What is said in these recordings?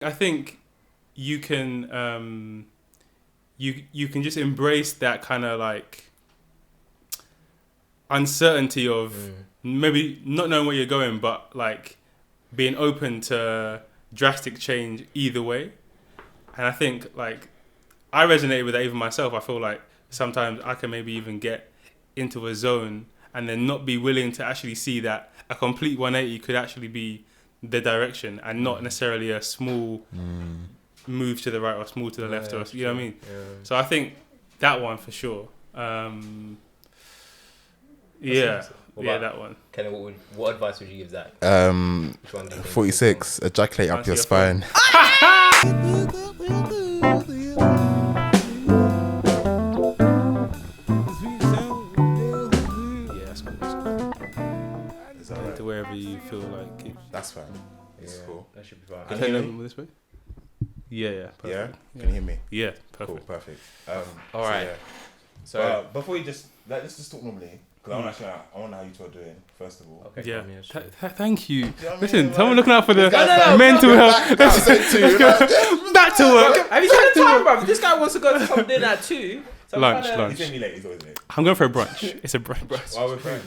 I think you can you can just embrace that kind of like uncertainty of maybe not knowing where you're going, but like being open to drastic change either way. And I think like I resonate with that even myself. I feel like sometimes I can maybe even get into a zone and then not be willing to actually see that a complete 180 could actually be the direction and not necessarily a small move to the right or small to the left, or you know what I mean? Yeah. So I think that one for sure. That one. Kenny, what advice would you give Zach? 46, ejaculate up your spine. Wherever you feel like it. That's fine. It's cool. That should be fine. Can you hear me this way? Yeah. Perfect. Yeah? Can you hear me? Yeah, perfect. Cool, perfect. All right. So before you let's just talk normally, because I want to know how you two are doing, first of all. Okay. Yeah. Do Thank you. you know what I mean? Listen, someone looking out for the No. mental health. Let's go back to work. Have you seen the time, bro? This guy wants to go to some dinner at 2. So Lunch. He's going to be late. He's always late. I'm going for a brunch. It's a brunch. Why we're brunch?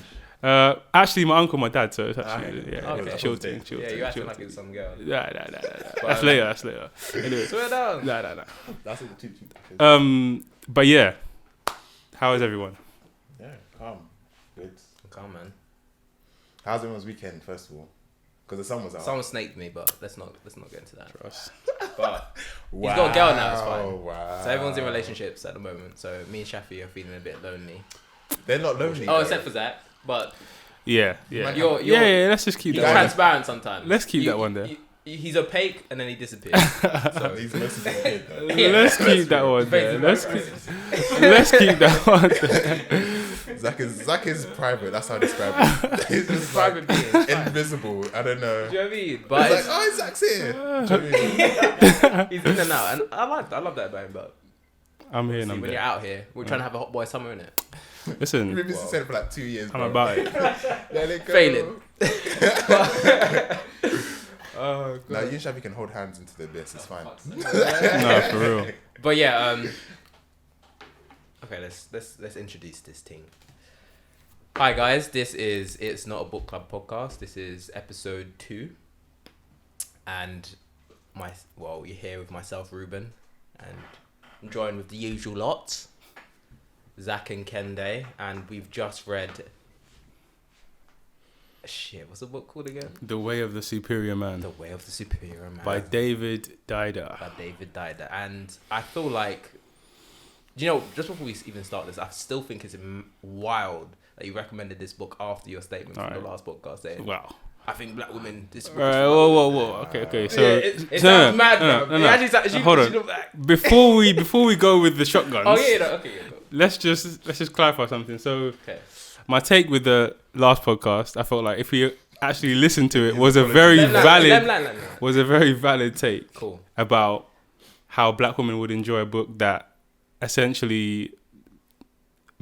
Actually, my uncle, my dad. So it's actually Okay. chill thing. Yeah, you acting like it's some girl. Nah. That's later. Anyway. Swear down. Nah. That's what the two. But yeah, how is everyone? Yeah, calm. Good. Calm, man. How's everyone's weekend, first of all? Because the sun was out. Someone snaked me, but let's not get into that. Trust. But he's got a girl now. It's fine. Wow. So everyone's in relationships at the moment. So me and Shafi are feeling a bit lonely. They're not lonely. Oh, except for Zach. But Yeah. You're Let's just keep you're that one. transparent sometimes. Let's keep that one there. He's opaque and then he disappears. So He's mostly a kid, though. Let's keep that one there. Let's keep that one there. Zach is private. That's how I describe it. He's just private being. invisible. I don't know. Do you know what I mean? But It's like, oh, Zach's here. Do you know what I mean? he's in and out, and I love that about him. But I'm here and I'm when you're there. out here, we're trying to have a hot boy summer, innit? Listen, We've been said for like 2 years. I'm bro. about it. Let it go. Failing. Oh, God. Now you and Shafi can hold hands into the abyss. It's fine. No, for real. But yeah, okay, let's introduce this thing. Hi guys, this is It's Not a Book Club podcast. This is episode 2, and you're here with myself, Reuben, and I'm joined with the usual lot, Zach and Kehinde, and we've just read. What's the book called again? The Way of the Superior Man. The Way of the Superior Man. By David Deida. And I feel like, just before we even start this, I still think it's wild that you recommended this book after your statement from the last podcast saying, wow. I think black women, this book whoa. Okay. So it sounds mad, bro. No. Hold on. Before we go with the shotguns. Okay. Cool. Let's just clarify something. So my take with the last podcast, I felt like if we actually listened to it, was a very valid take. Cool. About how black women would enjoy a book that essentially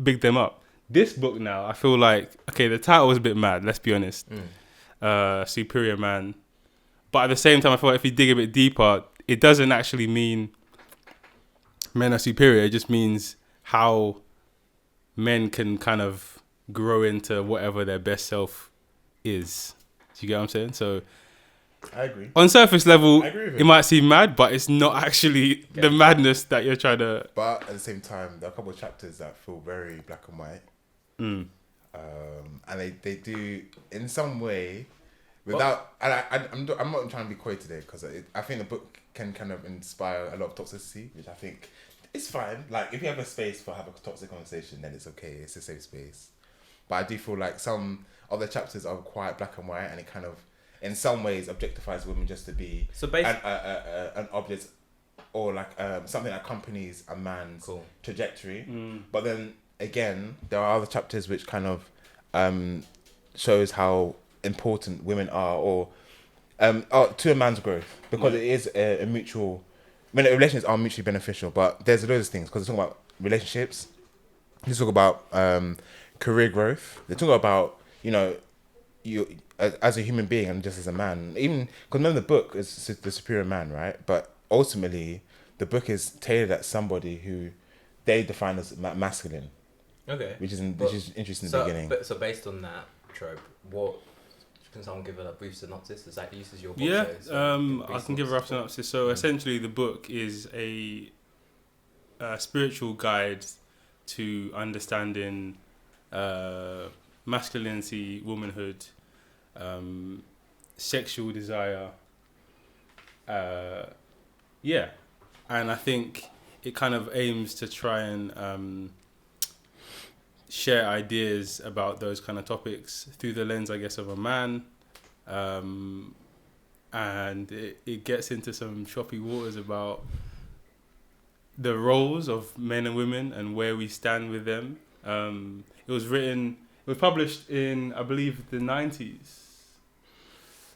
bigged them up. This book now, I feel like, okay, the title was a bit mad, let's be honest. Superior Man. But at the same time, I feel like if you dig a bit deeper, it doesn't actually mean men are superior. It just means how men can kind of grow into whatever their best self is. Do you get what I'm saying? So I agree. On surface level, I agree with it might seem mad, but it's not actually the madness that you're trying to... But at the same time, there are a couple of chapters that feel very black and white. And they do, in some way, without... I'm not trying to be coy today, because I think the book can kind of inspire a lot of toxicity, which I think is fine. Like, if you have a space for have a toxic conversation, then it's okay. It's a safe space. But I do feel like some of the chapters are quite black and white, and it kind of, in some ways, objectifies women just to be an object, or like something that accompanies a man's trajectory. But then again, there are other chapters which kind of shows how important women are, or to a man's growth, because it is a mutual. I mean, relations are mutually beneficial, but there's loads of things, because they talk about relationships, they talk about career growth, they talk about you as a human being and just as a man, even because remember the book is the superior man, right? But ultimately, the book is tailored at somebody who they define as masculine. Okay. Which is interesting in the beginning. So based on that trope, what can someone give a brief synopsis? Does that use as your book? Yeah, I can give a rough synopsis. So essentially, the book is a spiritual guide to understanding masculinity, womanhood, sexual desire. And I think it kind of aims to try and share ideas about those kind of topics through the lens, I guess, of a man. And it gets into some choppy waters about the roles of men and women and where we stand with them. It was published in, I believe, the 90s.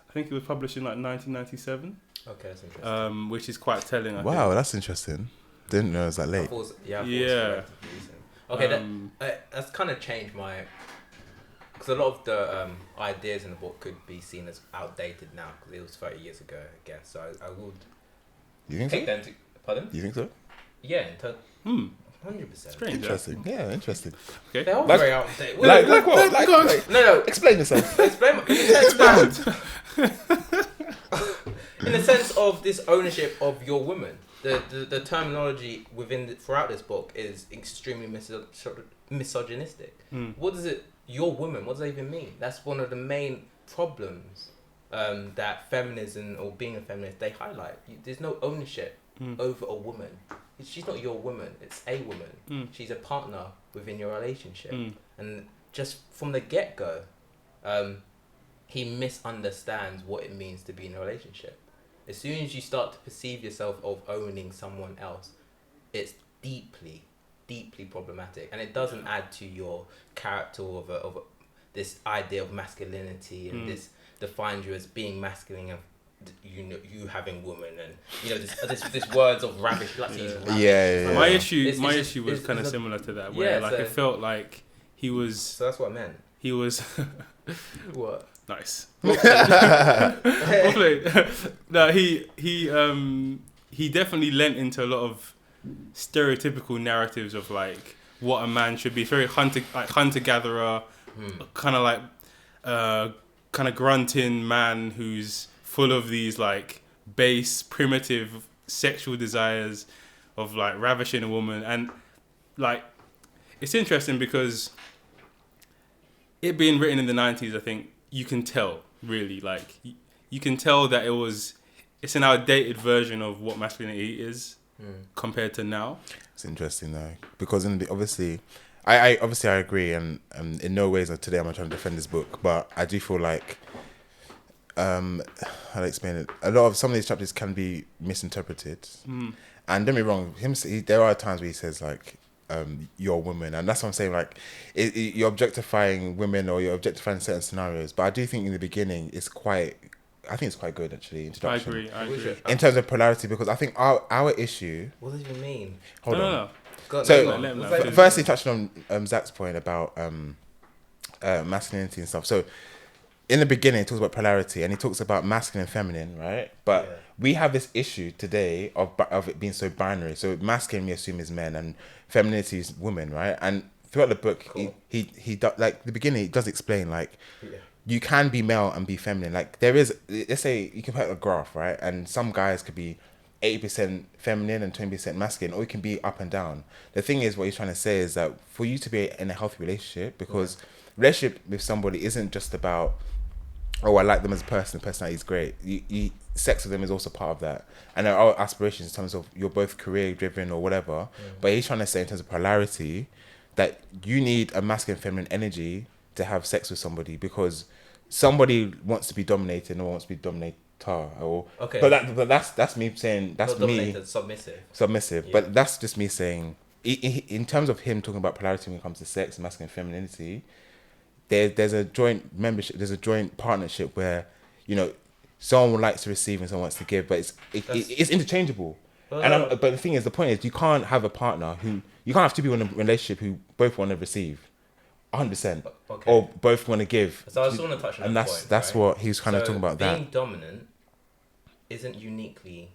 I think it was published in like 1997. Okay, that's interesting. Which is quite telling, I think. Wow, that's interesting. Didn't know it was that late. Okay, that's kind of changed my... Because a lot of the ideas in the book could be seen as outdated now, because it was 30 years ago, I guess. So I would you think take so? them to... Pardon? You think so? Yeah, 100%. Strange. Interesting. Yeah, interesting. Okay. They're all Like- very outdated. Like what? Like, No. explain yourself. Explain. Expound. In the sense of this ownership of your woman, the terminology throughout this book is extremely misogynistic. What is it? Your woman. What does that even mean? That's one of the main problems that feminism or being a feminist they highlight. There's no ownership over a woman. She's not your woman. It's a woman. She's a partner within your relationship, and just from the get-go, he misunderstands what it means to be in a relationship. As soon as you start to perceive yourself of owning someone else, it's deeply problematic, and it doesn't add to your character of this idea of masculinity, and this defines you as being masculine, and you having woman, and this words of ravish. Like Yeah. My issue was kind of similar to that, where it felt like he was. So that's what I meant. He was. What? Nice. Hopefully. No, he definitely lent into a lot of stereotypical narratives of like what a man should be. Very hunter gatherer, kind of grunting man who's full of these like base primitive sexual desires of like ravishing a woman. And like it's interesting because it being written in the 90s, I think you can tell really like you can tell that it's an outdated version of what masculinity is compared to now. It's interesting though, because obviously I agree, and in no ways today I'm not trying to defend this book, but I do feel like how to explain it, some of these chapters can be misinterpreted, and don't get me wrong, there are times where he says like you're a woman, and that's what I'm saying, like you're objectifying women or you're objectifying certain scenarios, but I do think in the beginning it's quite good actually, introduction. I agree. In terms of polarity, because I think our issue... What does it even mean? Hold on. No. So, firstly, touching on Zach's point about masculinity and stuff. So, in the beginning, he talks about polarity, and he talks about masculine and feminine, right? But we have this issue today of it being so binary. So, masculine, we assume, is men, and femininity is women, right? And throughout the book, he like, the beginning, he does explain, like... Yeah. You can be male and be feminine. Like there is, let's say you can put a graph, right? And some guys could be 80% feminine and 20% masculine, or you can be up and down. The thing is, what he's trying to say is that for you to be in a healthy relationship, because relationship with somebody isn't just about, oh, I like them as a person, the personality is great. Sex with them is also part of that. And there are aspirations in terms of you're both career driven or whatever. But he's trying to say in terms of polarity that you need a masculine and feminine energy to have sex with somebody, because somebody wants to be dominated and wants to be dominator. Or but that's me saying that's not me dominated, submissive. Yeah. But that's just me saying in terms of him talking about polarity when it comes to sex, masculine femininity, there's a joint membership, there's a joint partnership where someone likes to receive and someone wants to give, but it's interchangeable. But the thing is, the point is, you can't have a partner you can't have two people in a relationship who both want to receive. 100%. Okay. Or both want to give. So I just want to touch on and that that's point, that's right? what he was kind of talking about. Being dominant isn't uniquely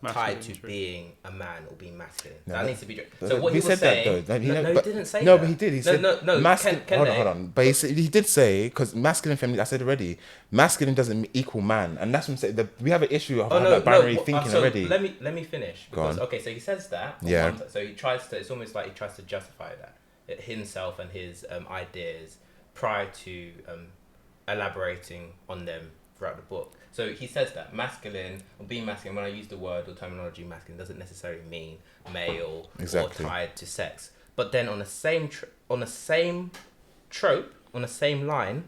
tied to being a man or being masculine. No, that needs to be. So what he he was saying. That, though. He didn't say no, that. but he did. He said no. Hold on. But he did say, because masculine, feminine. I said already, masculine doesn't equal man, and that's what I'm saying. We have an issue of that binary thinking already. Let me finish. Because, okay, so he says that. Yeah. So he tries to. It's almost like he tries to justify that himself and his ideas prior to elaborating on them throughout the book. So he says that masculine or being masculine, when I use the word or terminology masculine, doesn't necessarily mean male or tied to sex. But then on the same trope, on the same line,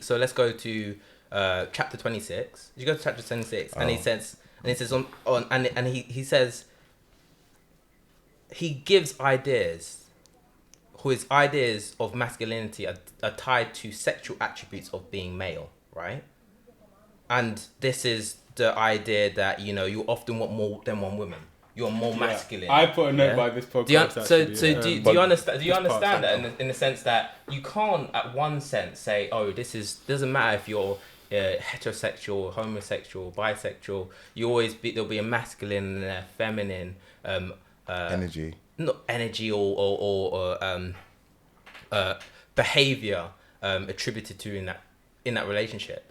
so let's go to chapter 26. You go to chapter 26, and he says he says he gives ideas. His ideas of masculinity are tied to sexual attributes of being male, right? And this is the idea that, you often want more than one woman. You're more masculine. I put a note by this podcast. Do you understand? Do you understand that in the sense that you can't, at one sense, say, oh, doesn't matter if you're heterosexual, homosexual, bisexual. There'll be a masculine and a feminine energy. Not energy or behavior attributed to in that relationship.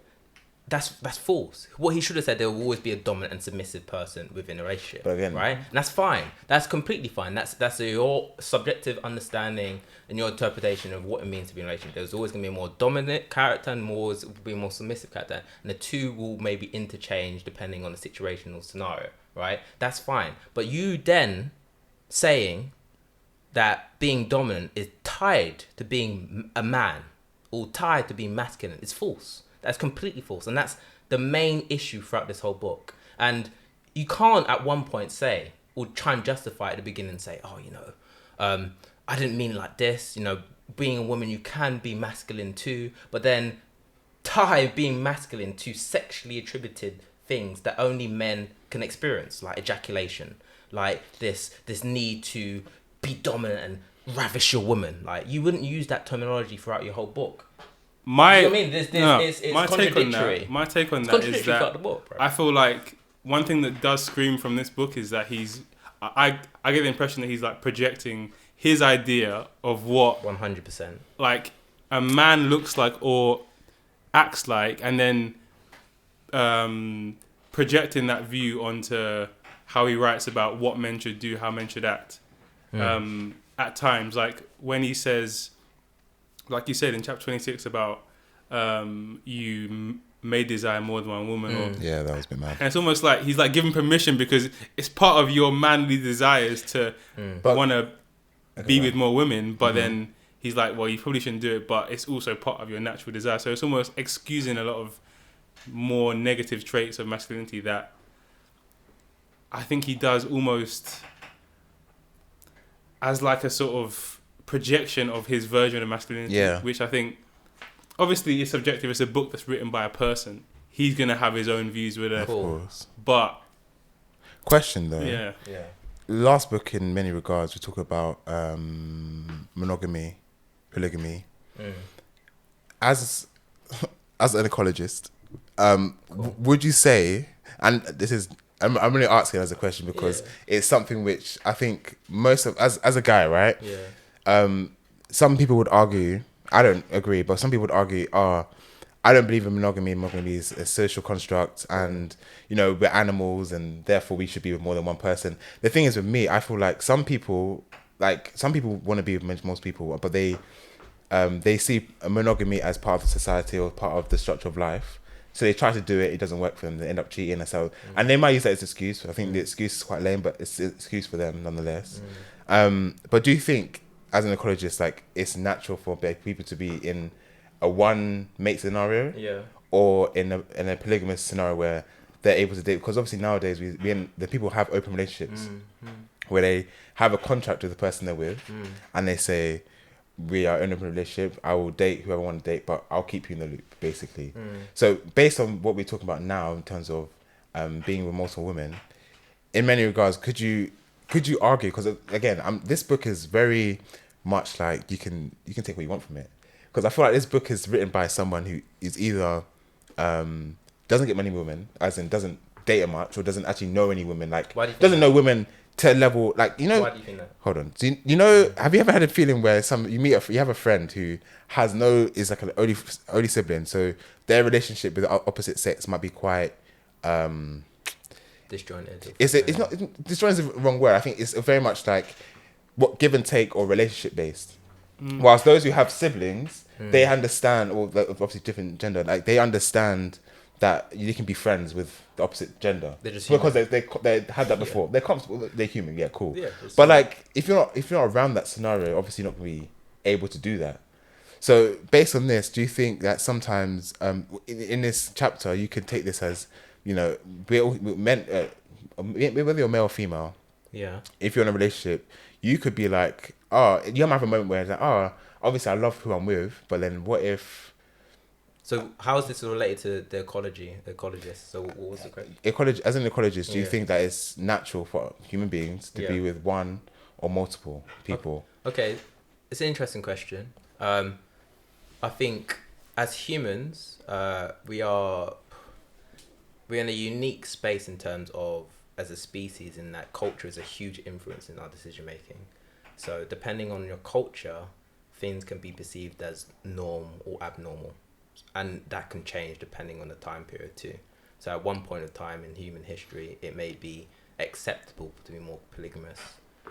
That's false. What he should have said, there will always be a dominant and submissive person within a relationship, right? And that's fine. That's completely fine. That's your subjective understanding and your interpretation of what it means to be in a relationship. There's always going to be a more dominant character and more submissive character, and the two will maybe interchange depending on the situational scenario, right? That's fine. But you then saying that being dominant is tied to being a man or tied to being masculine is false. That's completely false. And that's the main issue throughout this whole book. And you can't at one point say, or try and justify at the beginning and say, oh, I didn't mean it like this. Being a woman, you can be masculine too. But then tie being masculine to sexually attributed things that only men can experience, like ejaculation, like this need to be dominant and ravish your woman. Like, you wouldn't use that terminology throughout your whole book. It's contradictory. My take on that is that I feel like one thing that does scream from this book is that I get the impression that he's like projecting his idea of what 100% like a man looks like or acts like, and then projecting that view onto how he writes about what men should do, how men should act. At times, like when he says, like you said in chapter 26 about you may desire more than one woman. Yeah, that was a bit mad. And it's almost like he's like giving permission because it's part of your manly desires to want to be with more women. But then he's like, well, you probably shouldn't do it, but it's also part of your natural desire. So it's almost excusing a lot of more negative traits of masculinity that I think he does almost as like a sort of projection of his version of masculinity, which I think obviously is subjective. It's a book that's written by a person. He's gonna have his own views with it, of course. But question though, yeah. Last book, in many regards, we talk about monogamy, polygamy. As an ecologist, would you say? And this is I'm really asking as a question because it's something which I think most of as a guy, right? Some people would argue, I don't agree, but some people would argue, I don't believe in monogamy. Monogamy is a social construct and, we're animals and therefore we should be with more than one person. The thing is with me, I feel like some people want to be with most people, but they see monogamy as part of society or part of the structure of life. So they try to do it, it doesn't work for them, they end up cheating and they might use that as an excuse. I think the excuse is quite lame, but it's an excuse for them nonetheless. But do you think, as an ecologist, like it's natural for people to be in a one mate scenario, or in a polygamous scenario where they're able to date? Because obviously nowadays the people have open relationships where they have a contract with the person they're with, and they say, we are in a relationship, I will date whoever I want to date, but I'll keep you in the loop, basically. So based on what we're talking about now in terms of being with multiple women, in many regards, could you could you argue? Because again, this book is very much like you can take what you want from it. Because I feel like this book is written by someone who is either doesn't get many women, as in doesn't date much, or doesn't actually know any women. Like doesn't know women to a level like you know. Why do you think that? Hold on. So you know, have you ever had a feeling where you have a friend who is like an only sibling, so their relationship with the opposite sex might be quite disjointed. It's not disjointed is the wrong word. I think it's very much like what give and take or relationship based. Whilst those who have siblings, they understand, or obviously different gender, like they understand that you can be friends with the opposite gender. They're just because they had that before. They're comfortable. They're human. Yeah, cool. Yeah, but like if you're not around that scenario, obviously you're not going to be able to do that. So based on this, do you think that sometimes in this chapter you can take this as, you know, whether you're male or female, if you're in a relationship, you could be like, you might have a moment where it's like, obviously I love who I'm with, but then what if? So how is this related to the ecologists? So what was the question? As an ecologist, do you think that it's natural for human beings to be with one or multiple people? Okay, it's an interesting question. I think as humans, we're in a unique space in terms of as a species, in that culture is a huge influence in our decision making. So depending on your culture, things can be perceived as norm or abnormal, and that can change depending on the time period too. So at one point of time in human history, it may be acceptable to be more polygamous,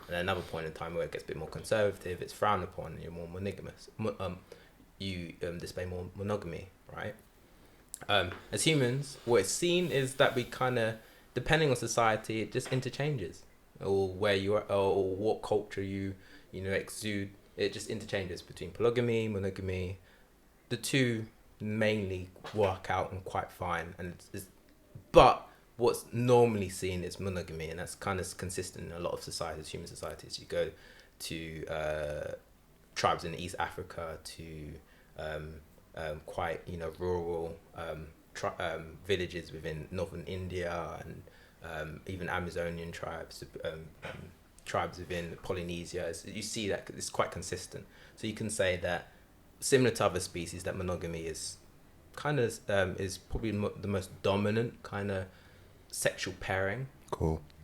and at another point in time where it gets a bit more conservative, it's frowned upon and you're more monogamous. You display more monogamy, right? As humans, what it's seen is that we kind of, depending on society, it just interchanges, or where you are, or what culture you exude. It just interchanges between polygamy, monogamy. The two mainly work out and quite fine, but what's normally seen is monogamy, and that's kind of consistent in a lot of societies, human societies. You go to tribes in East Africa, to quite rural villages within northern India, and even Amazonian tribes, tribes within Polynesia. You see that it's quite consistent. So you can say that, similar to other species, that monogamy is kind of is probably the most dominant kind of sexual pairing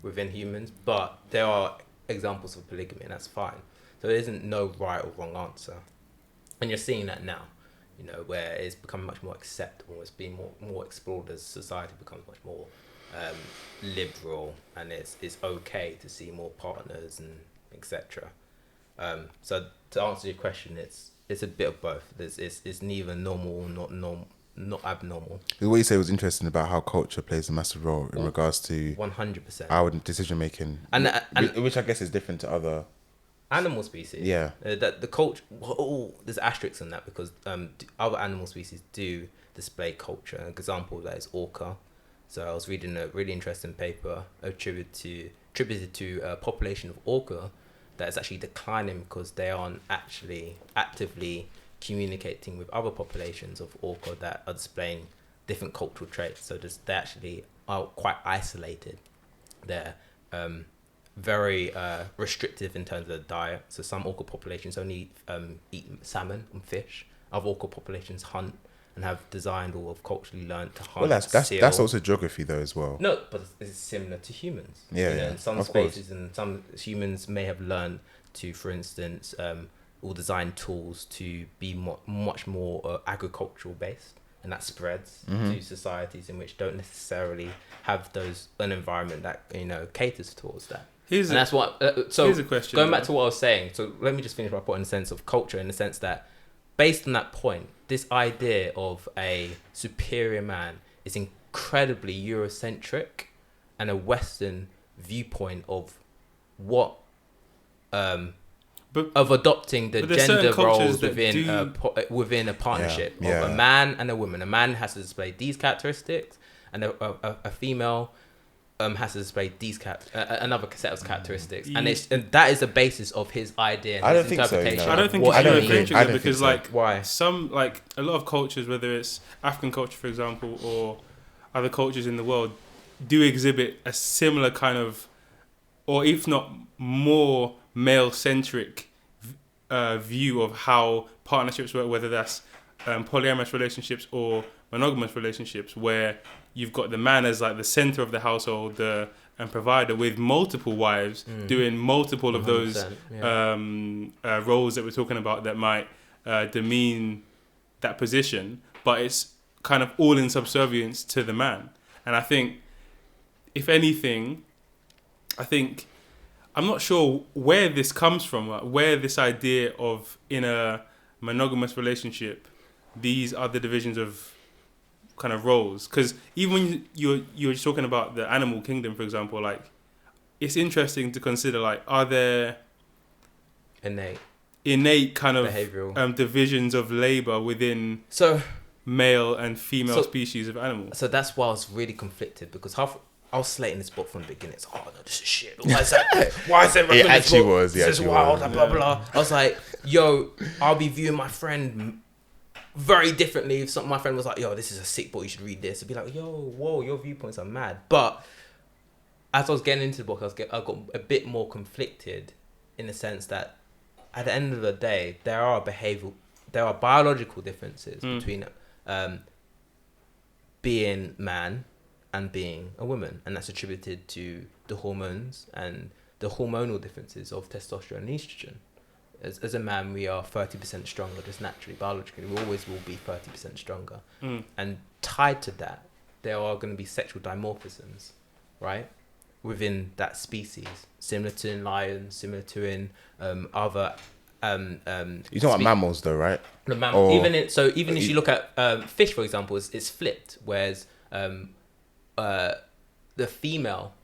within humans. But there are examples of polygamy, and that's fine. So there isn't no right or wrong answer, and you're seeing that now, where it's becoming much more acceptable. It's being more explored as society becomes much more liberal, and it's okay to see more partners and etc. So to answer your question, it's a bit of both. It's neither normal not abnormal. What you say was interesting about how culture plays a massive role in regards to 100% our decision making, and which I guess is different to other animal species. Yeah, that the culture. There's asterisks on that, because other animal species do display culture. An example of that is orca. So I was reading a really interesting paper attributed to a population of orca that is actually declining because they aren't actually actively communicating with other populations of orca that are displaying different cultural traits. So they actually are quite isolated. They're very restrictive in terms of the diet. So some orca populations only eat salmon and fish. Other orca populations hunt and have designed or have culturally learned to hunt. Well, that's also geography though as well. No, but it's similar to humans. In some spaces, and some humans may have learned to, for instance, or design tools to be much more agricultural based, and that spreads to societies in which don't necessarily have an environment that caters towards that. Here's a question. Going back to what I was saying, so let me just finish my point in the sense of culture, in the sense that, based on that point, this idea of a superior man is incredibly Eurocentric and a Western viewpoint of what of adopting the gender roles within a partnership of a man and a woman. A man has to display these characteristics, and a female has to display these another set of characteristics, and that is the basis of his idea and his interpretation. I don't think it's Eurocentric, because why? Some, like a lot of cultures, whether it's African culture, for example, or other cultures in the world, do exhibit a similar kind of or if not more male-centric view of how partnerships work, whether that's polyamorous relationships or monogamous relationships, where you've got the man as like the center of the household, and provider with multiple wives doing multiple of those roles that we're talking about that might demean that position, but it's kind of all in subservience to the man. And I think, if anything, I'm not sure where this comes from, where this idea of in a monogamous relationship, these are the divisions of kind of roles. Because even when you're talking about the animal kingdom, for example, like, it's interesting to consider, like, are there innate kind of behavioral divisions of labor within male and female species of animals? So that's why I was really conflicted, because I was slating this book from the beginning. It's, oh no, this is shit. Why is that? Why is that? It actually was. This is wild. Blah blah. I was like, yo, I'll be viewing my friend very differently. If my friend was like, yo, this is a sick book, you should read this, I'd be like, yo, whoa, your viewpoints are mad. But as I was getting into the book, I got a bit more conflicted, in the sense that at the end of the day, there are biological differences between being man and being a woman, and that's attributed to the hormones and the hormonal differences of testosterone and estrogen. As a man, we are 30% stronger, just naturally, biologically. We always will be 30% stronger. And tied to that, there are going to be sexual dimorphisms, right, within that species, similar to in lions, similar to in other. You're talking about mammals, though, right? No, mammals. Even if you look at fish, for example, it's flipped, whereas the female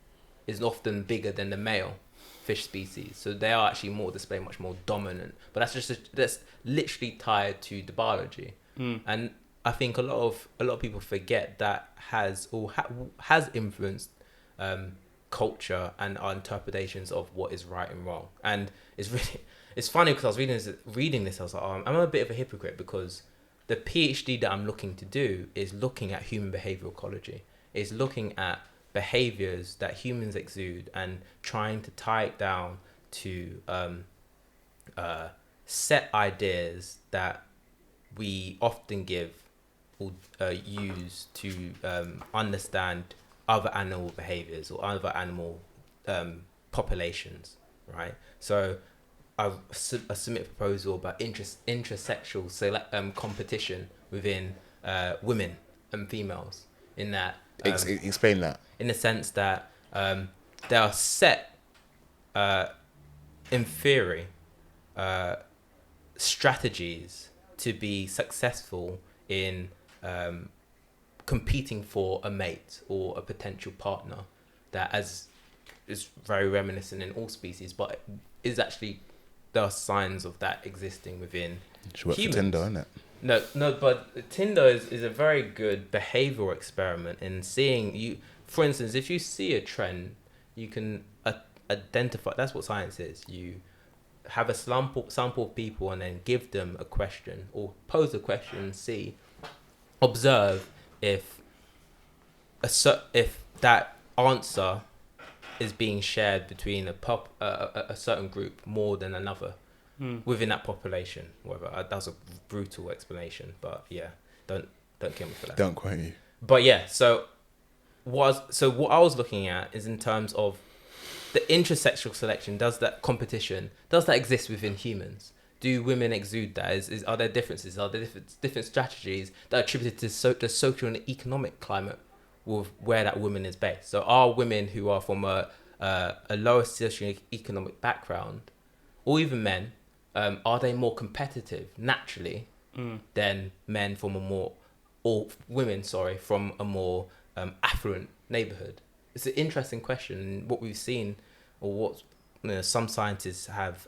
is often bigger than the male fish species, so they are actually display much more dominant. But that's literally tied to the biology, and I think a lot of people forget that has influenced culture and our interpretations of what is right and wrong. And it's funny, because I was reading this, I was like, oh, I'm a bit of a hypocrite, because the PhD that I'm looking to do is looking at human behavioral ecology, is looking at behaviors that humans exude and trying to tie it down to set ideas that we often give or use to understand other animal behaviors or other animal populations, right? So I submit a proposal about intersexual competition within women and females, in that explain that. In the sense that there are set, in theory, strategies to be successful in competing for a mate or a potential partner, that is very reminiscent in all species, but is actually, there are signs of that existing within humans. For Tinder, isn't it? No, but Tinder is a very good behavioral experiment in seeing you. For instance, if you see a trend, you can identify. That's what science is. You have a sample of people and then give them a question or pose a question and observe if that answer is being shared between a certain group more than another within that population. Whatever. That was a brutal explanation, but yeah, don't kill me for that. Don't quote you. But yeah, so what I was looking at is in terms of the intersexual selection. Does that exist within humans? Do women exude that? Are there differences? Are there different strategies that are attributed to the social and economic climate with where that woman is based? So are women who are from a lower socio-economic background, or even men, are they more competitive naturally than men from women from a more affluent neighborhood? It's an interesting question, and what we've seen, or what some scientists have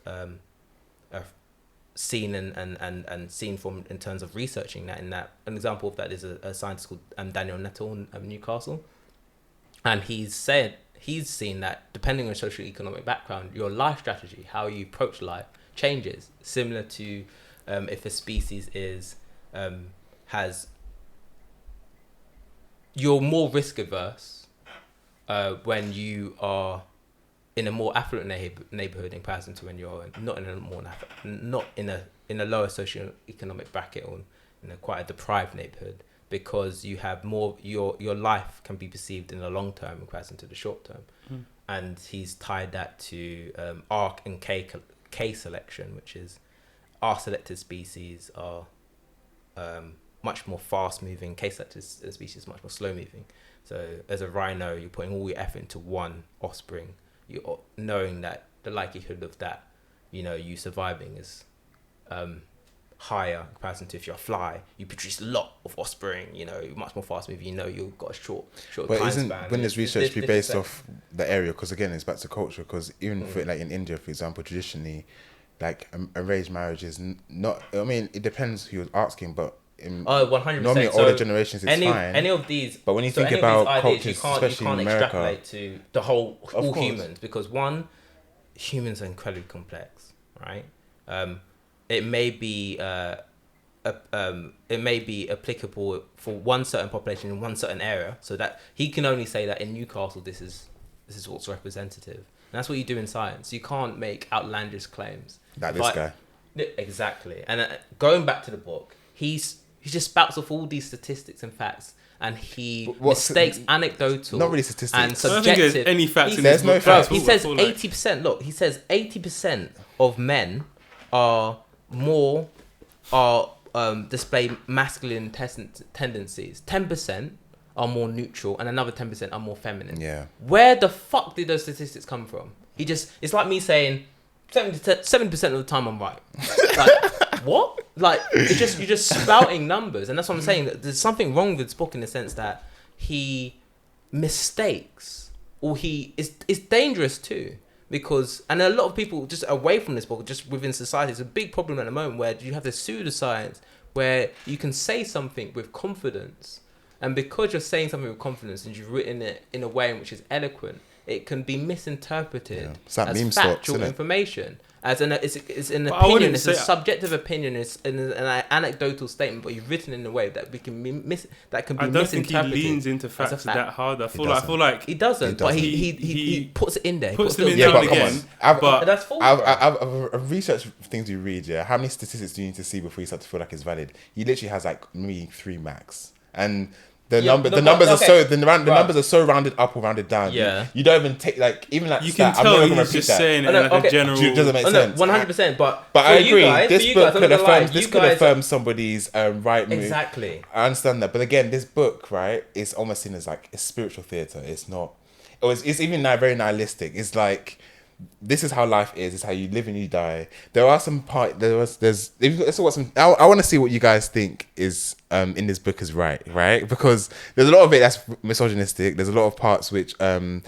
seen and seen from in terms of researching that. An example of that is a scientist called Daniel Nettle in Newcastle, and he's seen that depending on socio-economic background, your life strategy, how you approach life, changes. Similar to if a species you're more risk averse when you are in a more affluent neighborhood in comparison to when you're not in a lower socioeconomic bracket or in a quite a deprived neighborhood, because you have more, your life can be perceived in the long term in comparison to the short term. And he's tied that to R and K selection, which is R selected species are much more fast moving, K selected species much more slow moving. So as a rhino, you're putting all your effort into one offspring, you're knowing that the likelihood of that, you surviving is higher in comparison to if you're a fly. You produce a lot of offspring, much more fast moving, you've got a short but time isn't, span. wouldn't this research be based off the area? Because again, it's back to culture, because even for like in India, for example, traditionally, like arranged marriage is not, I mean, it depends who you're asking, but 100%. normally older generations it's fine. Any of these, but when you think about cultures, you can't especially in America, extrapolate to the all course. humans, because one, humans are incredibly complex, right? It may be applicable for one certain population in one certain area, so that he can only say that in Newcastle this is what's representative. And that's what you do in science. You can't make outlandish claims. Like this guy. Exactly. And going back to the book, he just spouts off all these statistics and facts, and he mistakes anecdotal, not really statistics, and subjective. I don't think there's any facts in there's this no book. facts. He says 80%. Look, he says 80% of men display masculine tendencies. 10% are more neutral, and another 10% are more feminine. Yeah. Where the fuck did those statistics come from? It's like me saying 70% of the time I'm right. Like, what? Like, you're just spouting numbers, and that's what I'm saying. That there's something wrong with this book in the sense that he mistakes, or it's dangerous too. Because, and a lot of people just away from this book, just within society, it's a big problem at the moment where you have this pseudoscience where you can say something with confidence, and because you're saying something with confidence and you've written it in a way in which is eloquent, it can be misinterpreted as factual information. It's an opinion, it's a subjective opinion, it's an anecdotal statement, but you've written in a way that can be misinterpreted. I don't think he leans into facts that hard. I feel like he doesn't, but he puts it in there. Puts them in there again. But that's false. I've researched things you read. Yeah, how many statistics do you need to see before you start to feel like it's valid? He literally has like maybe 3 max, and the numbers are so rounded up or rounded down. Yeah, you don't even take you can tell he's just saying it in like a general. It doesn't make sense. 100%. But I agree. This book could affirm somebody's right move. Exactly. I understand that, but again, this book, right, is almost seen as like a spiritual theater. It's not. It's even very nihilistic. It's like, this is how life is. It's how you live and you die. There are some I want to see what you guys think is in this book is right, because there's a lot of it that's misogynistic. There's a lot of parts which don't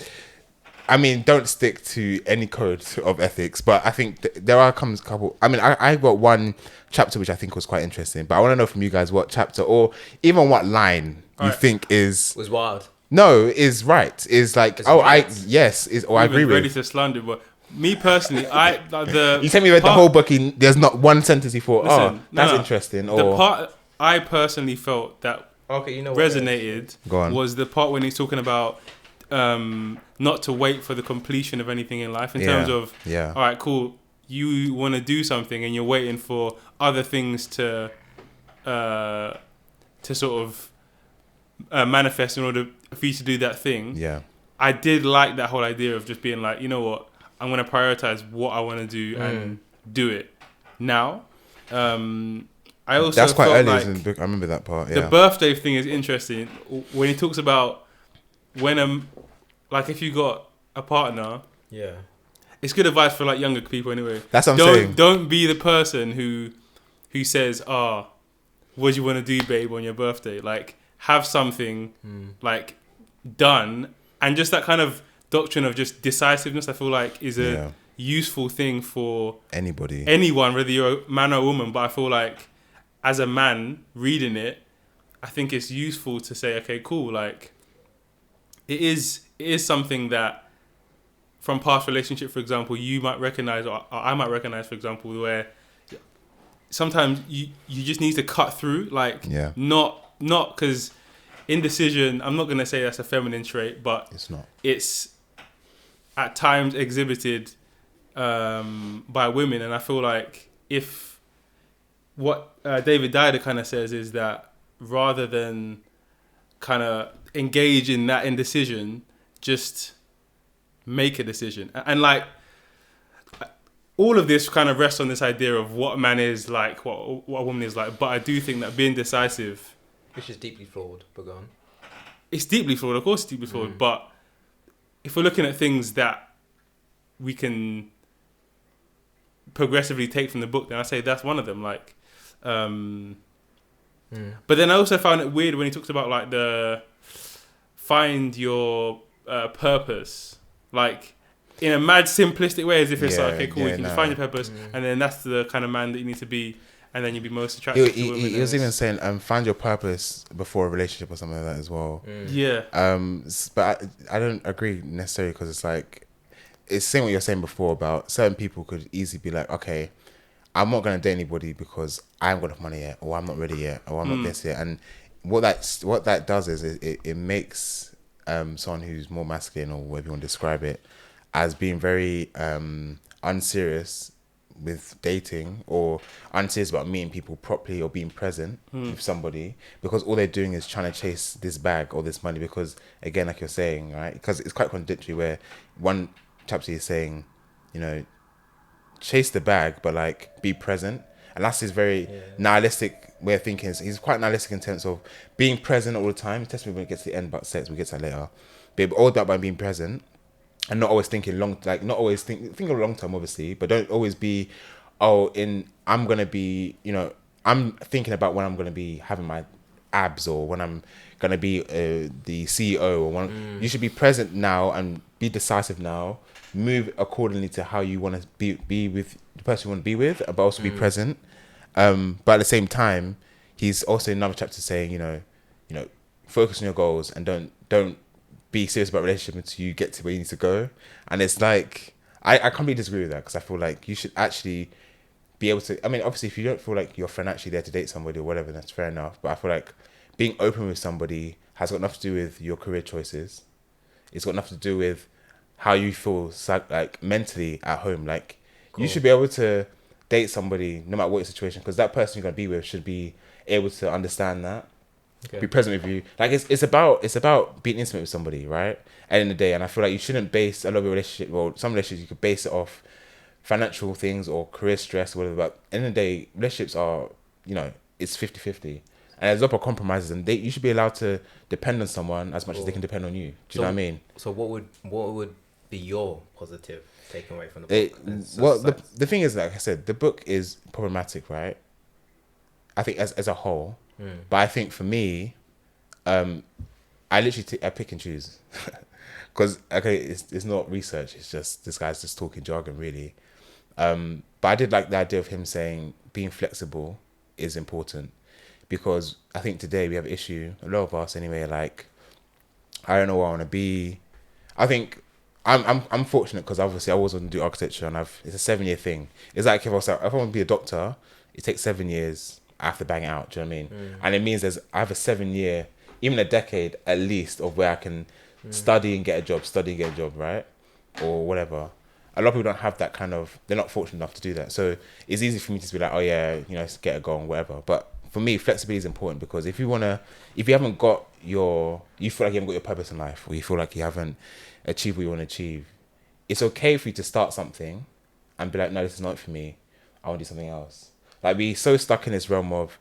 stick to any code of ethics, but I think there are a couple. I mean, I got one chapter which I think was quite interesting, but I want to know from you guys what chapter or even what line you think was wild. No, is right. Is like, I agree with. Ready to slander, but me personally, you tell me read the whole book. There's not one sentence he thought, that's interesting. Or the part I personally felt that resonated was the part when he's talking about not to wait for the completion of anything in life. In terms of, all right, cool, you want to do something and you're waiting for other things to sort of manifest in order for you to do that thing. Yeah, I did like that whole idea of just being like, you know what, I'm going to prioritize what I want to do and do it now. I also that's quite early like in the book. I remember that part. The birthday thing is interesting when he talks about when like if you got a partner. Yeah, it's good advice for like younger people anyway. That's what I'm saying. Don't be the person who says, what do you want to do, babe, on your birthday? Like, have something like done, and just that kind of doctrine of just decisiveness, I feel like is a useful thing for anyone, whether you're a man or a woman. But I feel like as a man reading it, I think it's useful to say, okay, cool, like it is something that from past relationship, for example, you might recognize, or I might recognize, for example, where sometimes you just need to cut through, like not because indecision, I'm not going to say that's a feminine trait, but it's not. It's at times exhibited by women, and I feel like if what David Deida kind of says is that rather than kind of engage in that indecision, just make a decision. And like all of this kind of rests on this idea of what a man is like, what a woman is like. But I do think that being decisive, which is deeply flawed, but go on. It's deeply flawed, of course it's deeply flawed, but if we're looking at things that we can progressively take from the book, then I say that's one of them. Like, but then I also found it weird when he talks about like the find your purpose, like in a mad simplistic way, as if it's like, okay, cool, you can find your purpose, and then that's the kind of man that you need to be, and then you'll be most attractive to women. He was even saying, find your purpose before a relationship or something like that as well. Yeah. But I don't agree necessarily, because it's like, it's saying what you're saying before about certain people could easily be like, okay, I'm not going to date anybody because I haven't got enough money yet, or I'm not ready yet, or I'm not this yet. And what that does is it makes someone who's more masculine, or whatever you want to describe it, as being very unserious with dating, or unserious about meeting people properly, or being present with somebody, because all they're doing is trying to chase this bag or this money. Because again, like you're saying, right, because it's quite contradictory, where one chapter is saying, you know, chase the bag, but like be present. And that's his very nihilistic way of thinking. He's quite nihilistic in terms of being present all the time. It tells me when it gets to the end about sex, we get to that later. But all that by being present, and not always thinking long, like not always think of long term, obviously, but don't always be, I'm gonna be, you know, I'm thinking about when I'm gonna be having my abs, or when I'm gonna be the CEO, or when you should be present now and be decisive now. Move accordingly to how you want to be with the person you want to be with, but also be present. But at the same time, he's also in another chapter saying, you know, focus on your goals, and don't be serious about relationship until you get to where you need to go. And it's like, I completely disagree with that, because I feel like you should actually be able to, I mean, obviously if you don't feel like you're financially there to date somebody or whatever, that's fair enough. But I feel like being open with somebody has got nothing to do with your career choices. It's got nothing to do with how you feel like mentally at home. Like, you should be able to date somebody no matter what your situation, because that person you're going to be with should be able to understand that. Be present with you. Like, it's about being intimate with somebody, right? At the end of the day. And I feel like you shouldn't base a lot of your relationship, well, some relationships you could base it off financial things or career stress or whatever. But at the end of the day, relationships are, you know, it's 50-50. And there's a lot of compromises, and you should be allowed to depend on someone as much as they can depend on you. Do you know what I mean? So what would be your positive takeaway from the book? Well, the thing is, like I said, the book is problematic, right? I think as a whole. But I think for me, I literally I pick and choose. Because, okay, it's not research. It's just, this guy's just talking jargon, really. But I did like the idea of him saying being flexible is important. Because I think today we have an issue, a lot of us anyway, like, I don't know what I want to be. I think I'm fortunate, because obviously I always want to do architecture, and it's a 7-year thing. It's like if I want to be a doctor, it takes 7 years. I have to bang it out. Do you know what I mean? And it means I have a 7-year, even a decade at least, of where I can study and get a job, right? Or whatever. A lot of people don't have that kind of, they're not fortunate enough to do that. So it's easy for me to be like, oh yeah, you know, get a goal and whatever. But for me, flexibility is important, because if you haven't got you feel like you haven't got your purpose in life, or you feel like you haven't achieved what you want to achieve, it's okay for you to start something and be like, no, this is not for me. I want to do something else. Like, we're so stuck in this realm of,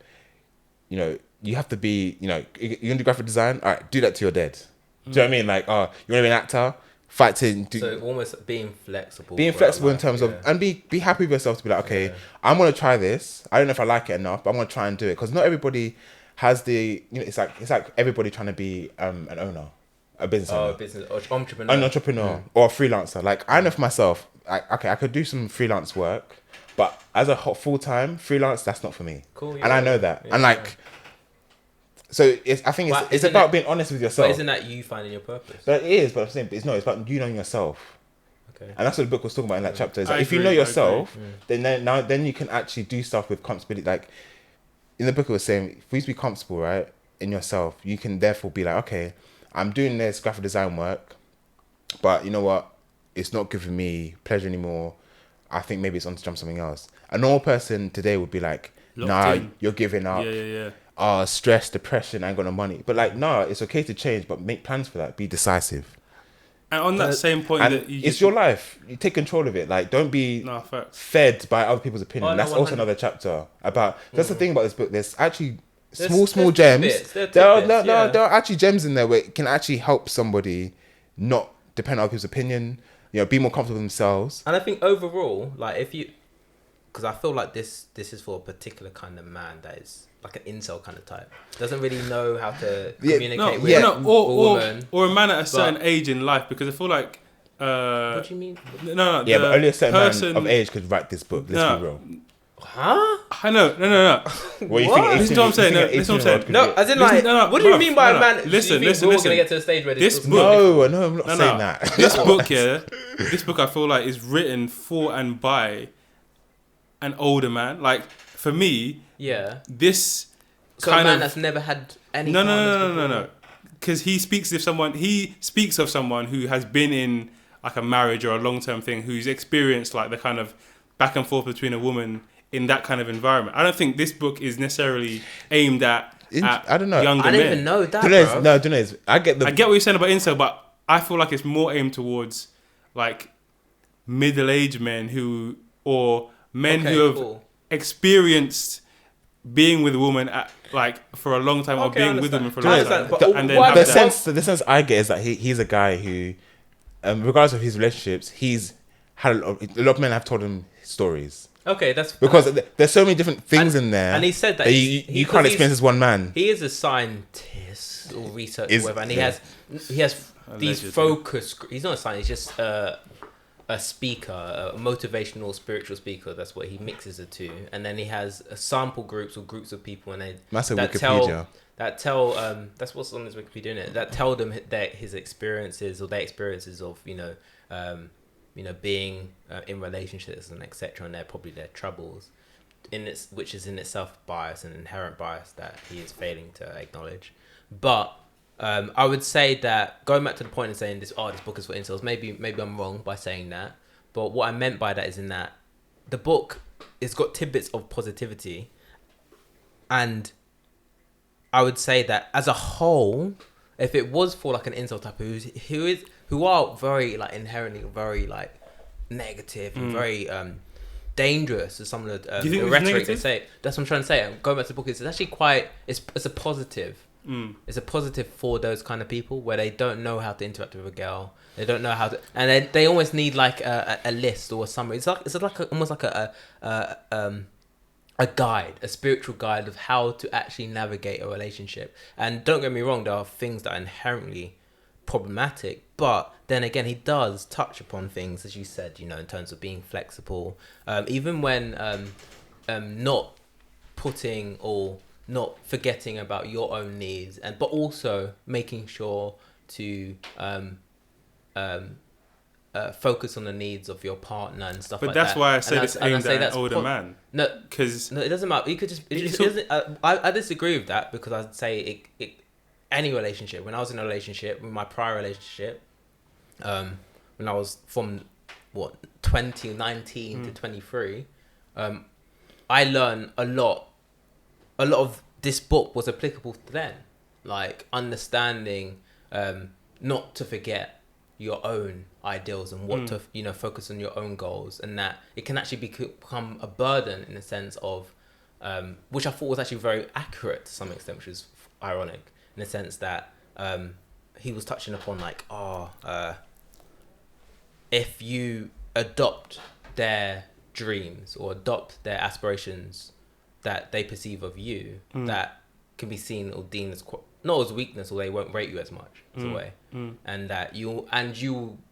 you know, you have to be, you know, you're going to do graphic design? All right, do that till you're dead. Do you know what I mean? Like, you want to be an actor? Fight to do... So almost being flexible. Being flexible in terms of... And be happy with yourself to be like, okay, I'm going to try this. I don't know if I like it enough, but I'm going to try and do it. Because not everybody has the... You know, it's like everybody trying to be an owner. A business owner. A business entrepreneur. An entrepreneur. Or a freelancer. Like, I know for myself, okay, I could do some freelance work, but as a full-time freelance, that's not for me. Cool. And I know that. Yeah, and like... So I think it's about being honest with yourself. But isn't that you finding your purpose? But it is, but I'm saying, it's about you knowing yourself. Okay. And that's what the book was talking about in that chapter. Is like, if you know yourself, then you can actually do stuff with comfortability. Like, in the book it was saying, if you to be comfortable, right, in yourself, you can therefore be like, okay, I'm doing this graphic design work, but you know what? it's not giving me pleasure anymore. I think maybe it's on to jump something else. A normal person today would be like, Locked in. you're giving up. Yeah. Stress, depression, I ain't got no money. But like, it's okay to change, but make plans for that. Be decisive. And on that same point, that it's your life. You take control of it. Like, don't be fed by other people's opinion. That's 100. Also another chapter about. That's the thing about this book. There's actually small gems. There are actually gems in there where it can actually help somebody not depend on other people's opinion. Be more comfortable with themselves. And I think overall, like because I feel like this is for a particular kind of man that is like an incel kind of type. Doesn't really know how to communicate with a woman. Or a man at a certain age in life, because I feel like... what do you mean? No. Yeah, but only a certain man of age could write this book. Let's be real. Huh? I know. No. What you think? This is what I'm saying. No, as in like, what do you mean by a man? Listen. We're going to get to a stage where this book... No, I'm not saying that. This book, I feel like is written for and by an older man. Like, for me, this kind of... a man that's never had any... No. Because he speaks of someone who has been in like a marriage or a long-term thing, who's experienced like the kind of back and forth between a woman in that kind of environment. I don't think this book is necessarily aimed at I don't know. Younger men. I don't even know that, bro. Dunez, I get what you're saying about incel, but I feel like it's more aimed towards like middle-aged men who have experienced being with a woman for a long time, or being with them for a long time. The sense I get is that he's a guy who, regardless of his relationships, he's had a lot of men have told him stories. Okay, that's because there's so many different things in there, and he said that you can't experience as one man. He is a scientist or researcher, or whatever, and he has these focus. He's not a scientist; he's just a speaker, a motivational, spiritual speaker. That's what he mixes the two, and then he has sample groups or groups of people, and they Wikipedia. Tell that's what's on his Wikipedia, isn't it? That tell them that his experiences or their experiences of being in relationships and etc. and probably their troubles, which is in itself bias, an inherent bias that he is failing to acknowledge. But I would say that, going back to the point of saying this book is for incels, maybe I'm wrong by saying that, but what I meant by that is in that the book has got tidbits of positivity, and I would say that as a whole, if it was for like an incel type who are very like inherently very like negative and very dangerous to some of the rhetoric they say. That's what I'm trying to say. I'm going back to the book. It's actually quite. It's a positive. It's a positive for those kind of people where they don't know how to interact with a girl. They don't know how to, and they almost need like a list or a summary. It's almost like a guide, a spiritual guide of how to actually navigate a relationship. And don't get me wrong, there are things that are inherently problematic, but then again, he does touch upon things, as you said, in terms of being flexible, even when not putting or not forgetting about your own needs, but also making sure to focus on the needs of your partner and stuff like that. But that's why I said it's aimed at an older man. No, because it doesn't matter. You could just. I disagree with that, because I'd say any relationship. When I was in a relationship, with my prior relationship, when I was from 2019 to 23, I learned a lot. A lot of this book was applicable to then, like understanding not to forget your own ideals and what to focus on your own goals, and that it can actually become a burden in the sense of which I thought was actually very accurate to some extent, which is ironic in the sense that he was touching upon like if you adopt their dreams or adopt their aspirations that they perceive of you, that can be seen or deemed as not as weakness, or they won't rate you as much as a way, and that you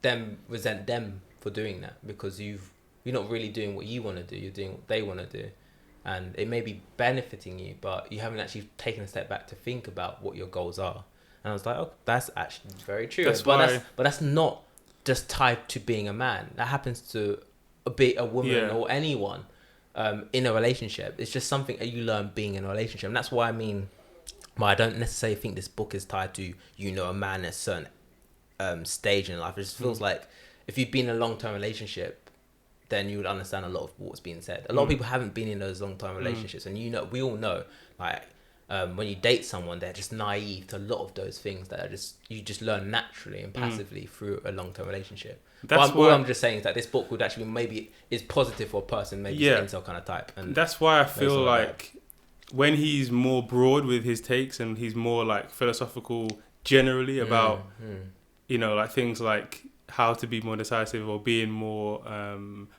then resent them for doing that, because you're not really doing what you want to do, you're doing what they want to do, and it may be benefiting you, but you haven't actually taken a step back to think about what your goals are. And I was like, oh, that's actually very true. But that's not just tied to being a man. That happens to a woman or anyone in a relationship. It's just something that you learn being in a relationship. And that's why I don't necessarily think this book is tied to, a man at a certain stage in life. It just feels like if you've been in a long-term relationship, then you would understand a lot of what's being said. A lot of people haven't been in those long-term relationships, and we all know, like, when you date someone, they're just naive to a lot of those things that you just learn naturally and passively through a long-term relationship. All I'm just saying is that this book would actually maybe is positive for a person, maybe an incel kind of type. And that's why I feel like when he's more broad with his takes and he's more like philosophical generally about, you know, like things like how to be more decisive or being more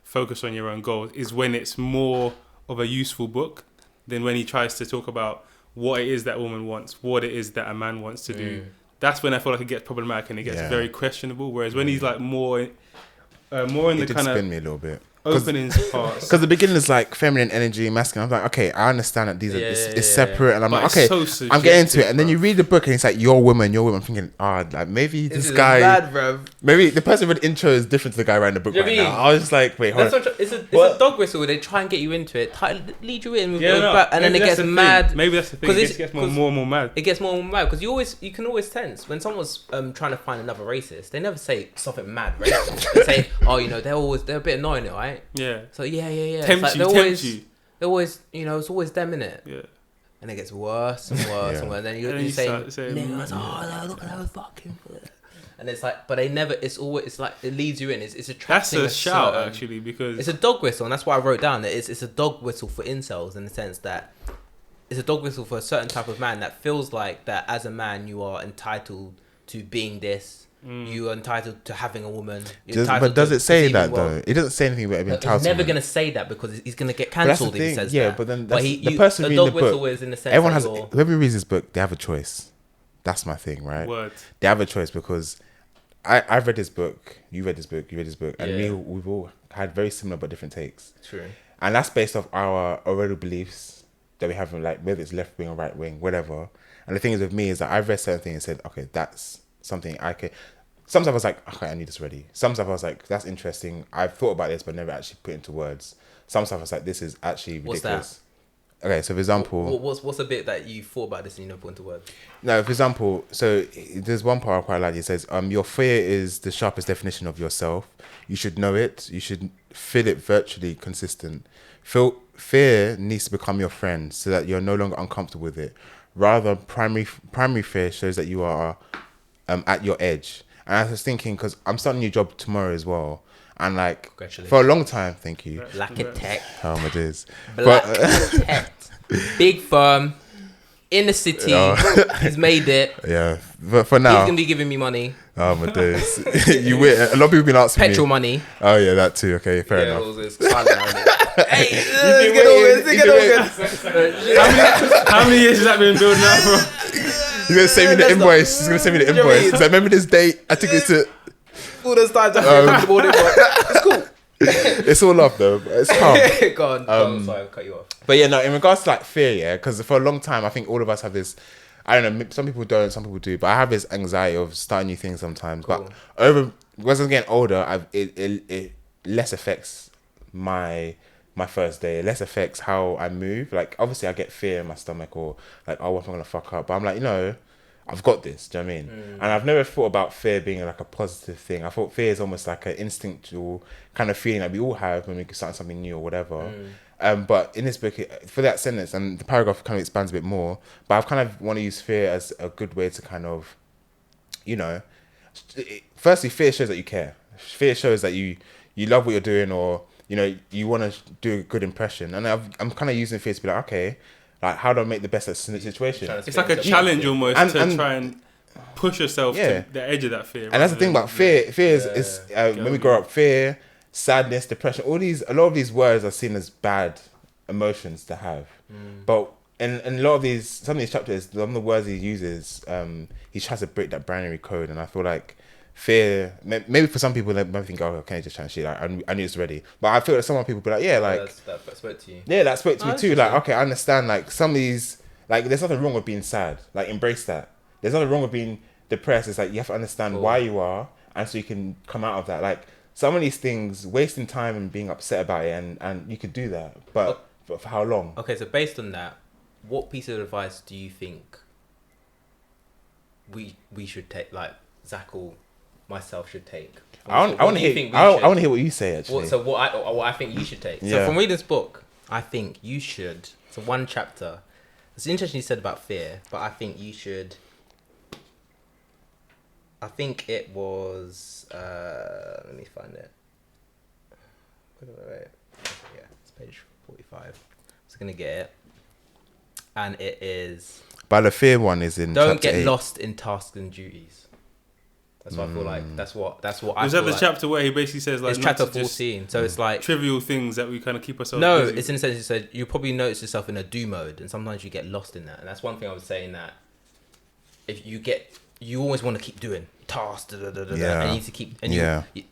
focused on your own goals, is when it's more of a useful book than when he tries to talk about what it is that a woman wants, what it is that a man wants to do. That's when I feel like it gets problematic and it gets very questionable. Whereas when he's like more in the kind of spin me a little bit. Openings parts. Because the beginning is like feminine energy, masculine. I'm like, okay, I understand that these are it's separate, and I'm like, okay, I'm getting into it. And then you read the book and it's like your woman. I'm thinking, like maybe this guy, bad, bruv. Maybe the person with the intro is different to the guy writing the book right now. I was just like, wait, hold on. It's a dog whistle where they try and get you into it, lead you in, and then it gets mad. Maybe that's the thing. It gets more and more mad. It gets more and more mad because you can always tense when someone's trying to find another racist. They never say something mad racist. They say, oh, you know, they're a bit annoying, right? Yeah. So yeah. Tempt you. They always, you know, it's always them, innit? Yeah. And it gets worse and worse and worse. And then you say, oh, look at how fucking. And it's like, but they never. It's always. It's like it leads you in. It's attracting. That's a shout actually, because it's a dog whistle, and that's why I wrote down that it's a dog whistle for incels in the sense that it's a dog whistle for a certain type of man that feels like that as a man you are entitled to being this. You are entitled to having a woman. But does it say that though? It doesn't say anything about being entitled. He's never going to say that because he's going to get cancelled if he says that. But then the person reading the book, is in the sense everyone has. Whoever reads this book, they have a choice. That's my thing, right? Word. They have a choice because I've read this book. You read this book. And we've all had very similar but different takes. True. And that's based off our already beliefs that we have, like whether it's left wing or right wing, whatever. And the thing is with me is that I've read certain things and said, okay, that's something I could. Some stuff I was like, okay, I need this ready. Some stuff I was like, that's interesting. I've thought about this, but never actually put it into words. Some stuff I was like, this is actually ridiculous. What's that? Okay, so for example... What's a bit that you thought about this and you never put into words? No, for example, so there's one part I quite like. It says, your fear is the sharpest definition of yourself. You should know it. You should feel it virtually consistent. Fear needs to become your friend so that you're no longer uncomfortable with it. Rather, primary fear shows that you are at your edge. And I was thinking, because I'm starting a new job tomorrow as well. And like, for a long time, thank you. Black and Tech. Oh my days. Black and Tech. Big firm. In the city. He's made it. Yeah. But for now. He's going to be giving me money. Oh my days. You wait. A lot of people have been asking me. Petrol money. Oh yeah, that too. Okay, fair enough. Hey, let's get over. How many years has that been building up, bro? He's gonna send me the invoice. He's gonna send me the invoice. He's like, remember this date? I took it to. All those times I bought it, but it's cool. It's all love though. It's calm. Go on. Sorry, I'll cut you off. But yeah, no. In regards to like fear, yeah, because for a long time, I think all of us have this. I don't know. Some people don't. Some people do. But I have this anxiety of starting new things sometimes. Cool. But as I'm getting older, it less affects my first day. It less affects how I move. Like obviously I get fear in my stomach or like, oh, what am I gonna fuck up? But I'm like, you know, I've got this. Do you know what I mean? And I've never thought about fear being like a positive thing. I thought fear is almost like an instinctual kind of feeling that we all have when we start something new or whatever. But in this book, for that sentence, and the paragraph kind of expands a bit more, but I've kind of want to use fear as a good way to kind of, you know, firstly, fear shows that you care. Fear shows that you love what you're doing, or you know, you want to do a good impression. And I'm kind of using fear to be like, okay, like how do I make the best of the situation? It's like a challenge almost to try and push yourself to the edge of that fear. And that's the thing about fear. Fear is when we grow up, fear, sadness, depression, a lot of these words are seen as bad emotions to have. But in a lot of some of these chapters, some of the words he uses, he tries to break that binary code. And I feel like fear, maybe for some people they might think, oh, okay, just trying to shit, like, I knew it's ready. But I feel like some people be like, yeah, like that spoke to you. Yeah, that spoke to me too. Like, okay, I understand. Like some of these, like, there's nothing wrong with being sad. Like, embrace that. There's nothing wrong with being depressed. It's like you have to understand why you are, and so you can come out of that. Like some of these things, wasting time and being upset about it, and you could do that, but for how long? Okay, so based on that, what piece of advice do you think we should take? Like Zach will myself should take. I want to hear. I want to hear what you say. Actually, what I think you should take. Yeah. So from reading this book, I think you should. So one chapter. It's interesting you said about fear, but I think you should. I think it was. Let me find it. Wait. Yeah, it's page 45. I was gonna get it, and it is. But the fear one is in. Don't get 8. lost in tasks and duties. That's what I feel like. That's what I. Was feel that the like. chapter where he basically says like? It's not chapter to just 14. So it's like trivial things that we kind of keep ourselves. no. busy. It's in a sense. He said you probably notice yourself in a do mode, and sometimes you get lost in that. And that's one thing I was saying that if you always want to keep doing tasks, and you need to keep and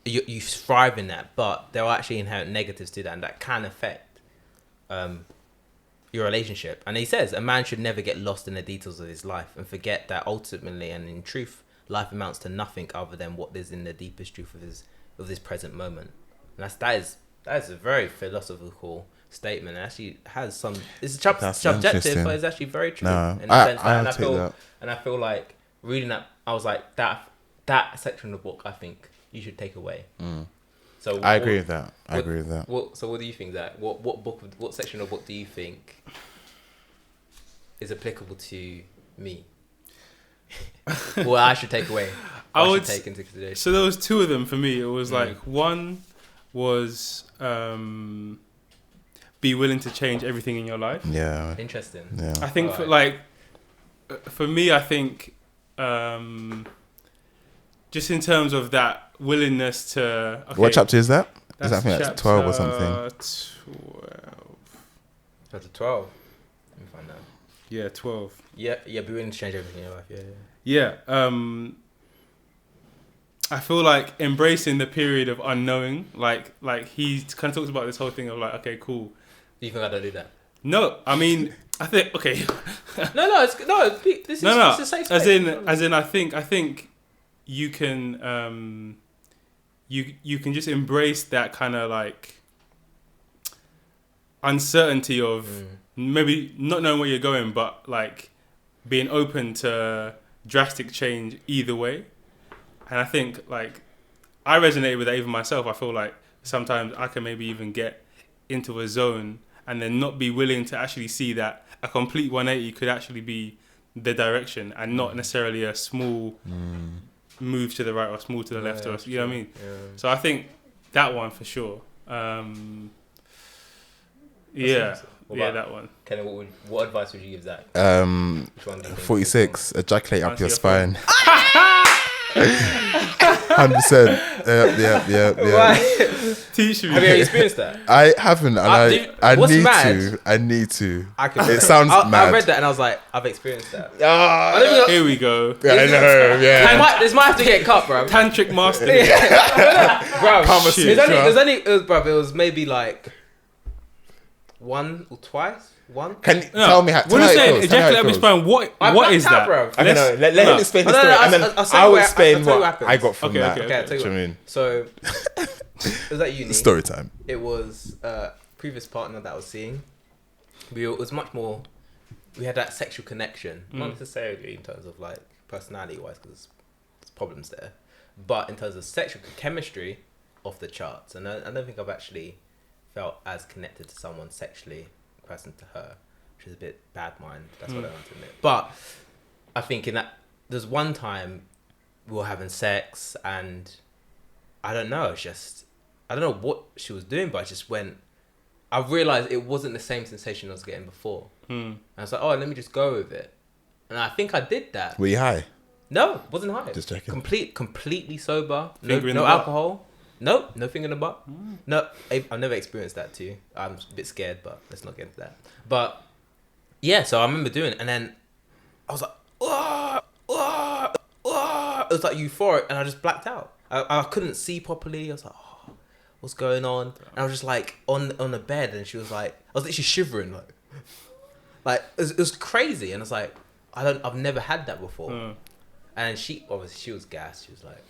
you thrive in that. But there are actually inherent negatives to that, and that can affect your relationship. And he says a man should never get lost in the details of his life and forget that ultimately and in truth, life amounts to nothing other than what is in the deepest truth of this present moment. And that is a very philosophical statement. It actually has some. It's subjective, but it's actually very true. No, in a sense and I feel like reading that, I was like that section of the book. I think you should take away. So I agree with that. So what do you think, Zach? What section of the book do you think is applicable to me? Well, I should take away. I should take into consideration. So there was two of them for me. It was like one was be willing to change everything in your life. Yeah. Interesting. Yeah. I think for me, I think just in terms of that willingness to. Okay, what chapter is that? That's I think that's 12 or something. 12. Chapter 12. Let me find out. Yeah, 12. Yeah, be willing to change everything in your life. Yeah. I feel like embracing the period of unknowing, like he kind of talks about this whole thing of like, okay, cool. Do you think I don't do that? No, I mean, I think okay. This is a safe space. As in, I think you can you can just embrace that kind of like uncertainty of maybe not knowing where you're going, but like being open to drastic change either way. And I think like I resonate with that even myself. I feel like sometimes I can maybe even get into a zone and then not be willing to actually see that a complete 180 could actually be the direction and not necessarily a small move to the right or small to the left, or you know what I mean? Yeah. So I think that one for sure. That one. Kenny, what advice would you give Zach? 46, ejaculate up your spine. 100%. Yeah. Teach me. Have you experienced that? I haven't, and I need to. It sounds mad. I read that and I was like, I've experienced that. Here we go. Yeah, I know. Yeah. This might have to get cut, bro. Tantric master. Bro, it was maybe like one or twice. One. Can you tell me how? When you say ejaculate up your spine, what is that? Bro. I don't know. Let him explain the story, and then I'll explain what I got from that. Okay, I'll tell you what I mean. So, it was at uni. Story time. It was previous partner that I was seeing. It was much more. We had that sexual connection, not necessarily in terms of like personality-wise, because there's problems there, but in terms of sexual chemistry, off the charts. And I don't think I've actually felt as connected to someone sexually person to her, which is a bit bad mind. That's what I want to admit. But I think in that there's one time we were having sex and I don't know, I don't know what she was doing, but I realized it wasn't the same sensation I was getting before. And I was like, oh, let me just go with it. And I think I did that. Were you high? No, wasn't high. Just checking. Completely sober. No alcohol. Nope, no finger in the butt. No, I've never experienced that too. I'm a bit scared, but let's not get into that. But yeah, so I remember doing it, and then I was like, it was like euphoric, and I just blacked out. I couldn't see properly. I was like, oh, what's going on? And I was just like on the bed, and she was like, I was literally shivering, like it was crazy, and I was like, I've never had that before. And she was gassed. She was like,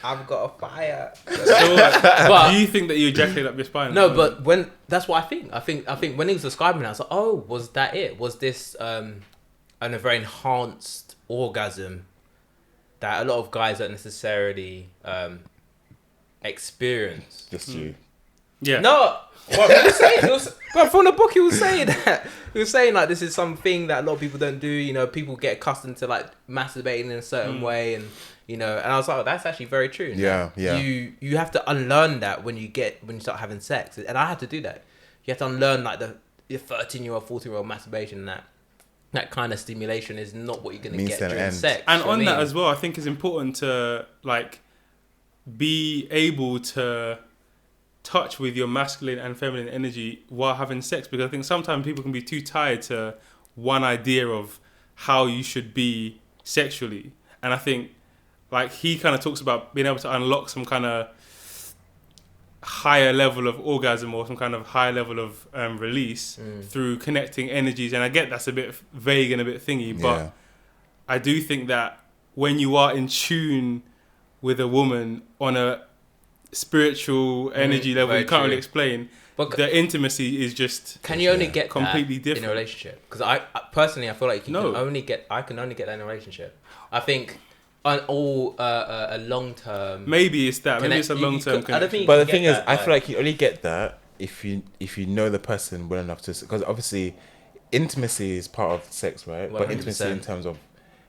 I've got a fire. But do you think that you ejaculate up your spine? No, but that's what I think. I think when he was describing it, I was like, oh, was that it? Was this a very enhanced orgasm that a lot of guys don't necessarily experience. Just you. Yeah. No, what he was saying, but from the book he was saying that. He was saying like this is something that a lot of people don't do. You know, people get accustomed to like masturbating in a certain way, and you know, and I was like, oh, that's actually very true. Yeah, yeah. You have to unlearn that when you start having sex, and I had to do that. You have to unlearn like the 13-year-old, 14-year-old masturbation, and that kind of stimulation is not what you're gonna get during sex. And on that as well, I think it's important to like be able to touch with your masculine and feminine energy while having sex, because I think sometimes people can be too tied to one idea of how you should be sexually. And I think like he kind of talks about being able to unlock some kind of higher level of orgasm or some kind of higher level of release through connecting energies. And I get that's a bit vague and a bit thingy, but I do think that when you are in tune with a woman on a spiritual energy level you can't really explain, but the intimacy is just can you only get completely that different in a relationship? Because I personally I feel like I can only get that in a relationship. I think on all a long term, maybe it's that maybe it's a long term connection. But the thing is, I feel like you only get that if you know the person well enough to, because obviously intimacy is part of sex, right? 100%. But intimacy in terms of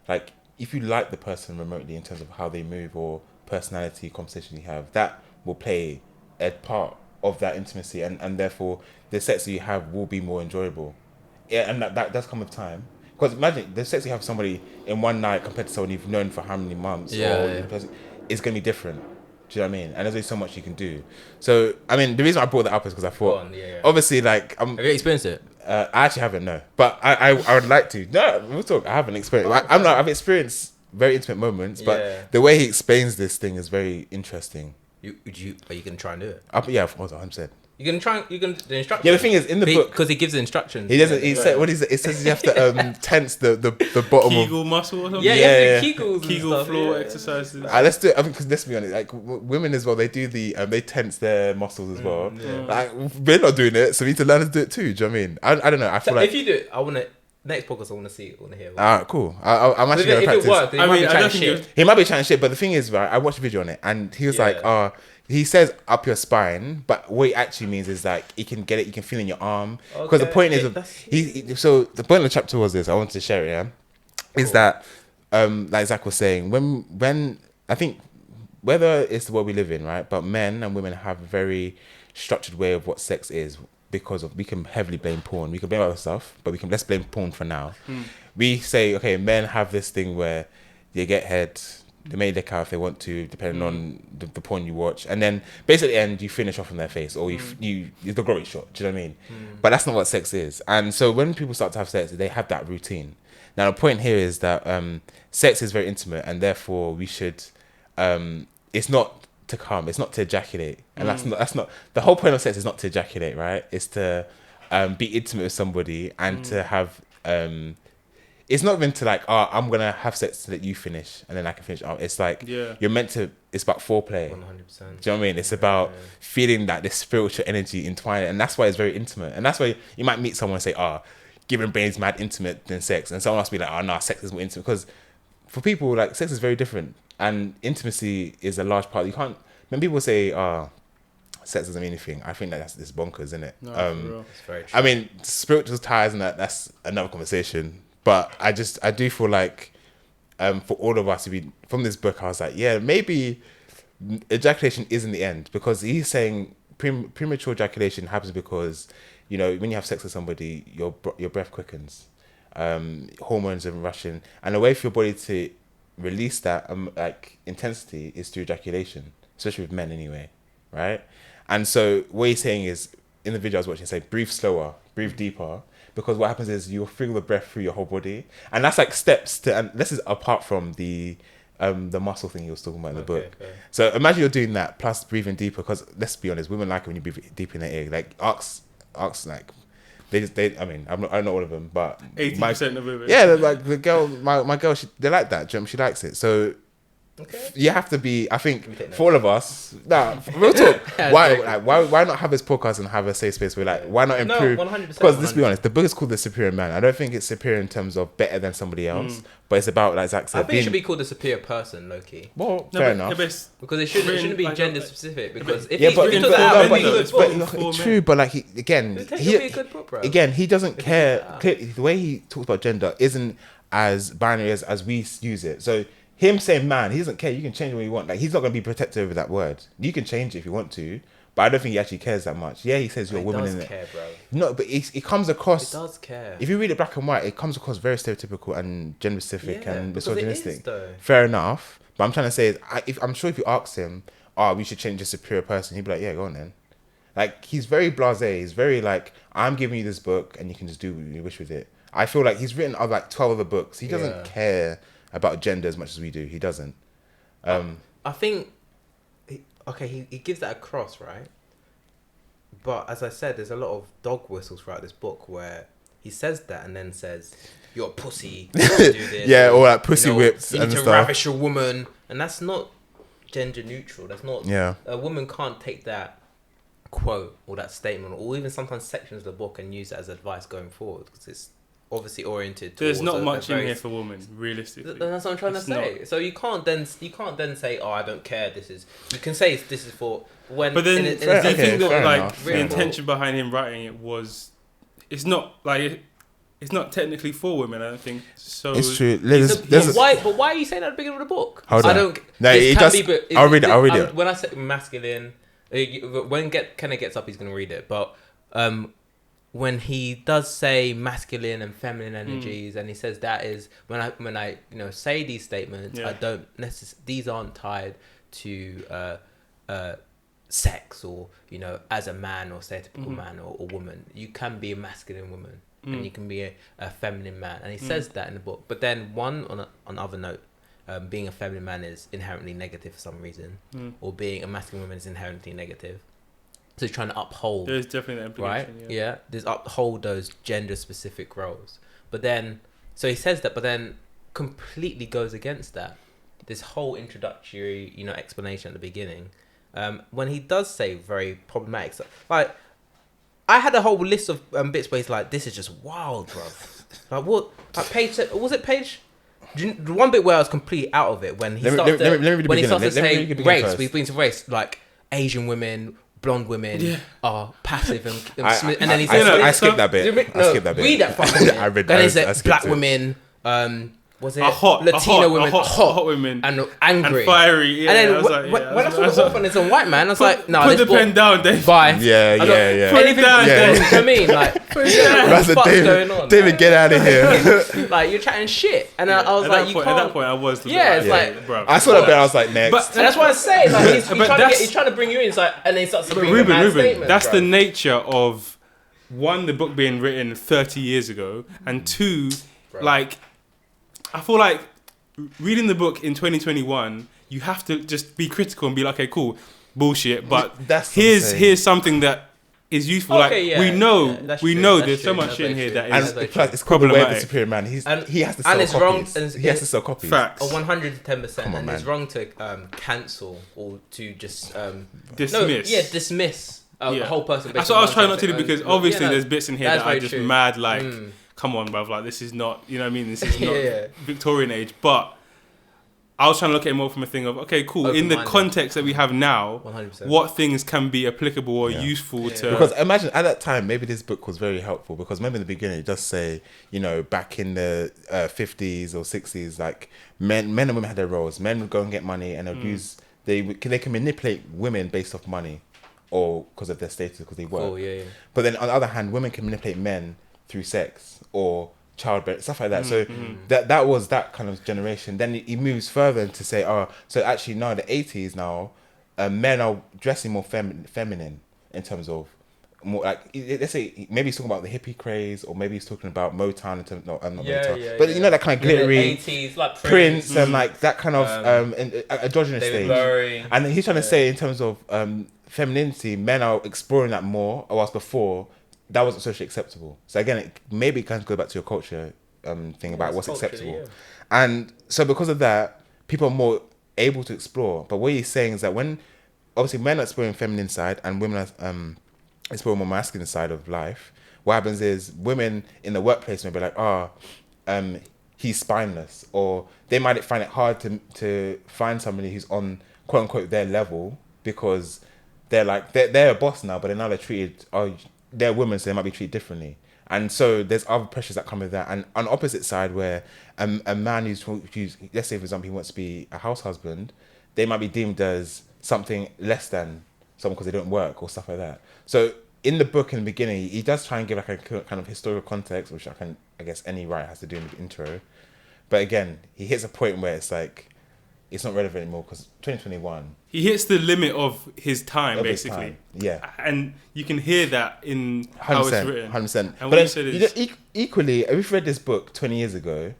like if you like the person remotely in terms of how they move or personality conversation you have, that will play a part of that intimacy, and therefore the sex that you have will be more enjoyable. Yeah, and that does come with time. Because imagine the sex you have with somebody in one night compared to someone you've known for how many months, it's going to be different. Do you know what I mean? And there's only so much you can do. So, I mean, the reason I brought that up is because I thought, obviously, like... have you experienced it? I actually haven't, no. But I would like to. No, we'll talk. I haven't experienced... I've experienced very intimate moments, but the way he explains this thing is very interesting. Are you gonna try and do it? Yeah, of course, 100%. You can try. You can the instructions. Yeah, the thing is in the book because he gives the instructions. He doesn't. He said what is it? It says you have to tense the bottom Kegel muscle or something. Kegel floor exercises. Let's do it. I mean, because let's be honest, like women as well, they do the they tense their muscles as well. Like we're not doing it, so we need to learn to do it too. Do you know what I mean? I don't know. I feel like if you do it, I want to. Next podcast, I want to see it. I want to hear. Alright, cool. I'm actually going to practice. If it works, he might be trying shit, but the thing is, right? I watched a video on it, and he was like, he says up your spine, but what it actually means is like you can get it, you can feel it in your arm. Because the point is, so the point of the chapter was this. I wanted to share it. Yeah, is that like Zach was saying, when I think whether it's the world we live in, right? But men and women have a very structured way of what sex is. Because we can heavily blame porn. We can blame other stuff, but let's blame porn for now. We say, okay, men have this thing where they get head, they may lick out if they want to, depending on the porn you watch, and then basically at the end you finish off on their face, or you the glory shot. Do you know what I mean? But that's not what sex is. And so when people start to have sex, they have that routine. Now the point here is that sex is very intimate, and therefore we should. It's not to come, it's not to ejaculate, and that's not the whole point of sex. Is not to ejaculate, right? It's to be intimate with somebody and to have it's not even to like I'm gonna have sex so that you finish and then I can finish. It's like you're meant to. It's about foreplay. 100%. Do you know what I mean? It's about feeling that this spiritual energy entwined, and that's why it's very intimate. And that's why you might meet someone and say, giving brain's mad intimate than sex, and someone else be like, no, sex is more intimate. Because for people, like, sex is very different. And intimacy is a large part. You can't. When people say, sex doesn't mean anything, I think that's bonkers, isn't it? No, for real. It's very true. I mean, spiritual ties and that's another conversation. But I do feel like, for all of us to be from this book, I was like, maybe ejaculation isn't the end, because he's saying premature ejaculation happens because when you have sex with somebody, your breath quickens, hormones are rushing, and the way for your body to release that like intensity is through ejaculation, especially with men anyway, right? And so what he's saying is, in the video I was watching, say breathe slower, breathe deeper, because what happens is you'll feel the breath through your whole body, and that's like steps to. And this is apart from the muscle thing he was talking about in the book. Okay. So imagine you're doing that plus breathing deeper, because let's be honest, women like it when you breathe deep in their ear. Like arcs like. I mean, I'm not all of them, but 80% of women. Yeah, like the girl, my girl, they like that. She likes it. So Okay. You have to be. I think Let me take for all of us, real talk. Why not have this podcast and have a safe space? Where why not improve? No, 100%. Because let's be honest, the book is called The Superior Man. I don't think it's superior in terms of better than somebody else, but it's about, like Zach said, I think it should be called The Superior Person, low key. Well, fair enough. Because it shouldn't be gender specific. Because if but you took that out, it'd be a good book. True, but like he It'd be a good book, bro. again, he doesn't care. Clearly, the way he talks about gender isn't as binary as we use it. So him saying man, he doesn't care. You can change what you want. Like, he's not going to be protective over that word. You can change it if you want to, but I don't think he actually cares that much. Yeah, he says you're a woman in it. Care, bro. No, but it comes across. It does care. If you read it black and white, it comes across very stereotypical and gender specific and misogynistic. It is, fair enough. But I'm trying to say is, I'm sure if you ask him, we should change a superior person, he'd be like, yeah, go on then. Like, he's very blasé. He's very like, I'm giving you this book and you can just do what you wish with it. I feel like he's written like 12 other books. He doesn't care about gender as much as we do. He doesn't. I think, he gives that across, right? But as I said, there's a lot of dog whistles throughout this book where he says that and then says, you're a pussy, you can't do this. Or like pussy whips and stuff. You need stuff. to ravish a woman. And that's not gender neutral. That's not... Yeah. A woman can't take that quote or that statement or even sometimes sections of the book and use it as advice going forward, because it's obviously oriented towards... There's not much in here for women, realistically. That's what I'm trying to say. So you can't then say, I don't care, you can say this is for when... But then, do you think that, like, enough, the intention behind him writing it was... It's not technically for women, I don't think. So it's true. But why are you saying that at the beginning of the book? Hold on. I don't... No, it does... I'll read it. When I say masculine... When Kenna gets up, he's going to read it. But when he does say masculine and feminine energies, and he says that is when I say these statements, I don't these aren't tied to sex or as a man or stereotypical man or woman. You can be a masculine woman and you can be a feminine man, and he says that in the book. But then on other note. Being a feminine man is inherently negative for some reason, or being a masculine woman is inherently negative. So he's trying to uphold. There's definitely that implication, right? Yeah, there's uphold those gender-specific roles. But then, so he says that, but then completely goes against that. This whole introductory, explanation at the beginning, when he does say very problematic stuff, like I had a whole list of bits where he's like, "This is just wild, bro." Like what? Like page? The one bit where I was completely out of it when he starts to say race, we bring to race, like Asian women, blonde women are passive and then he says, I skipped that bit. Read that fucking bit. I read. Then he said black women, was it Latino women, hot women, and angry, and fiery. Yeah, and then when I saw the orphan, it's a white man. I was like, no, put the pen down, Dave. Bye. Yeah. Anything down. You know what I mean? Like, what the fuck's going on? David, get out of here. Like, you're chatting shit, and I was like, you can't. At that point, I was. It's like, bro. I saw that bit. I was like, next. And that's why I say, like, he's trying to bring you in, and then he starts to bring Reuben, that's the nature of one, the book being written 30 years ago, and two, like, I feel like reading the book in 2021, you have to just be critical and be like, okay, cool, bullshit, but here's something that is useful. Okay, like we know there's so much shit in here that is it's problematic. The superior man, he has to sell copies. He has to sell copies. Facts. 110%, and it's wrong to cancel or to just dismiss a whole person. That's what I was trying not to do, because obviously there's bits in here that are just mad, like. Come on, bruv, like this is not, you know what I mean? This is not Victorian age, but I was trying to look at it more from a thing of, okay, cool, in the context that we have now, 100%. What things can be applicable or useful to... Because imagine, at that time, maybe this book was very helpful, because remember in the beginning, it does say, back in the 50s or 60s, like, men and women had their roles. Men would go and get money and they can manipulate women based off money or because of their status, because they work. But then on the other hand, women can manipulate men through sex or childbirth, stuff like that. So that was that kind of generation. Then he moves further to say, so actually now the 80s now, men are dressing more feminine in terms of more like, let's say maybe he's talking about the hippie craze, or maybe he's talking about Motown in terms of, not Motown, but that kind of glittery 80s, like Prince and like that kind of androgynous stage. And then he's trying to say in terms of femininity, men are exploring that more, whilst before that wasn't socially acceptable. So again, it maybe kind of go back to your culture thing about what's acceptable. And so because of that, people are more able to explore. But what he's saying is that when obviously men are exploring feminine side and women are exploring more masculine side of life, what happens is women in the workplace may be like, he's spineless, or they might find it hard to find somebody who's on quote unquote their level, because they're like they're a boss now, but now they're treated, they're women, so they might be treated differently. And so there's other pressures that come with that. And on the opposite side, where a man who's let's say for example he wants to be a house husband, they might be deemed as something less than someone because they don't work or stuff like that. So in the book in the beginning, he does try and give like a kind of historical context, which I guess any writer has to do in the intro. But again, he hits a point where it's like, it's not relevant anymore because 2021. He hits the limit of his time, basically. Yeah. And you can hear that in how it's written. 100%. And but what you said is... equally, if you read this book 20 years ago,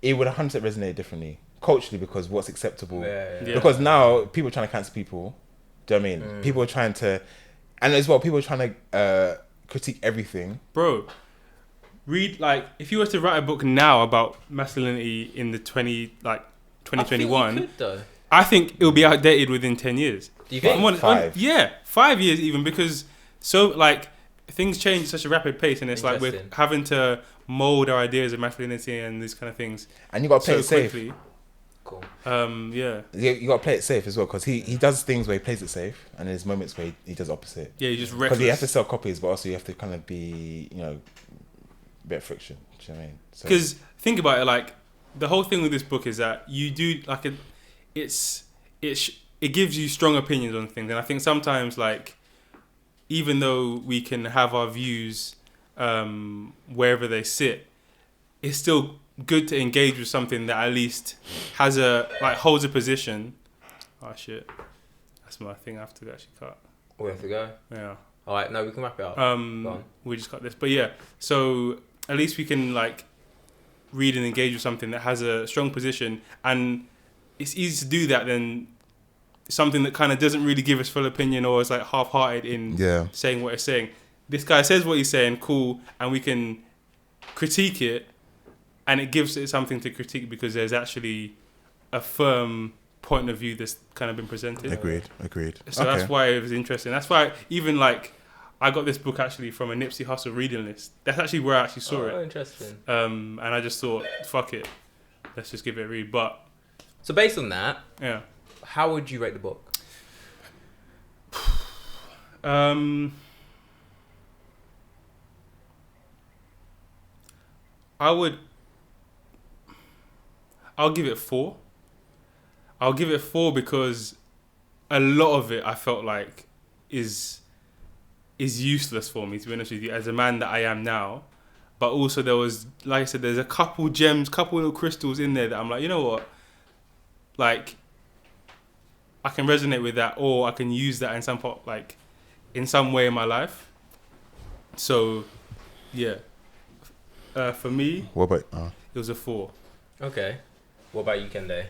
it would 100% resonate differently. Culturally, because what's acceptable. Yeah. Because now, people are trying to cancel people. Do you know what I mean? People are trying to... And as well, people are trying to critique everything. Bro, read, like, if you were to write a book now about masculinity in the 2021, I think it'll be outdated within 10 years. Do you think? 5? 5 years even, because like things change at such a rapid pace, and it's like we're having to mold our ideas of masculinity and these kind of things. And you got to play it safe. Quickly. Cool. You got to play it safe as well, because he does things where he plays it safe, and there's moments where he does opposite. Yeah, he just because he has to sell copies, but also you have to kind of be, a bit of friction. Do you know what I mean? Because think about it, like the whole thing with this book is that you do like it gives you strong opinions on things, and I think sometimes, like, even though we can have our views wherever they sit, it's still good to engage with something that at least has holds a position. Oh shit, that's my thing. I have to actually cut. We have to go. Yeah. All right, no, we can wrap it up. We just cut this, but yeah. So at least we can like read and engage with something that has a strong position, and it's easy to do that than something that kind of doesn't really give us full opinion, or is like half-hearted in saying what it's saying. This guy says what he's saying, cool, and we can critique it, and it gives it something to critique because there's actually a firm point of view that's kind of been presented. Agreed. So that's why it was interesting. That's why even like I got this book actually from a Nipsey Hussle reading list. That's actually where I actually saw it. Oh, interesting. And I just thought, fuck it, let's just give it a read. But so based on that, yeah, how would you rate the book? I'll give it 4. I'll give it 4 because a lot of it I felt like is useless for me, to be honest with you, as a man that I am now. But also there was, like I said, there's a couple gems, couple little crystals in there that I'm like, you know what? Like, I can resonate with that, or I can use that in some way in my life. So, yeah. For me, what about it was a 4. Okay. What about you, Kehinde?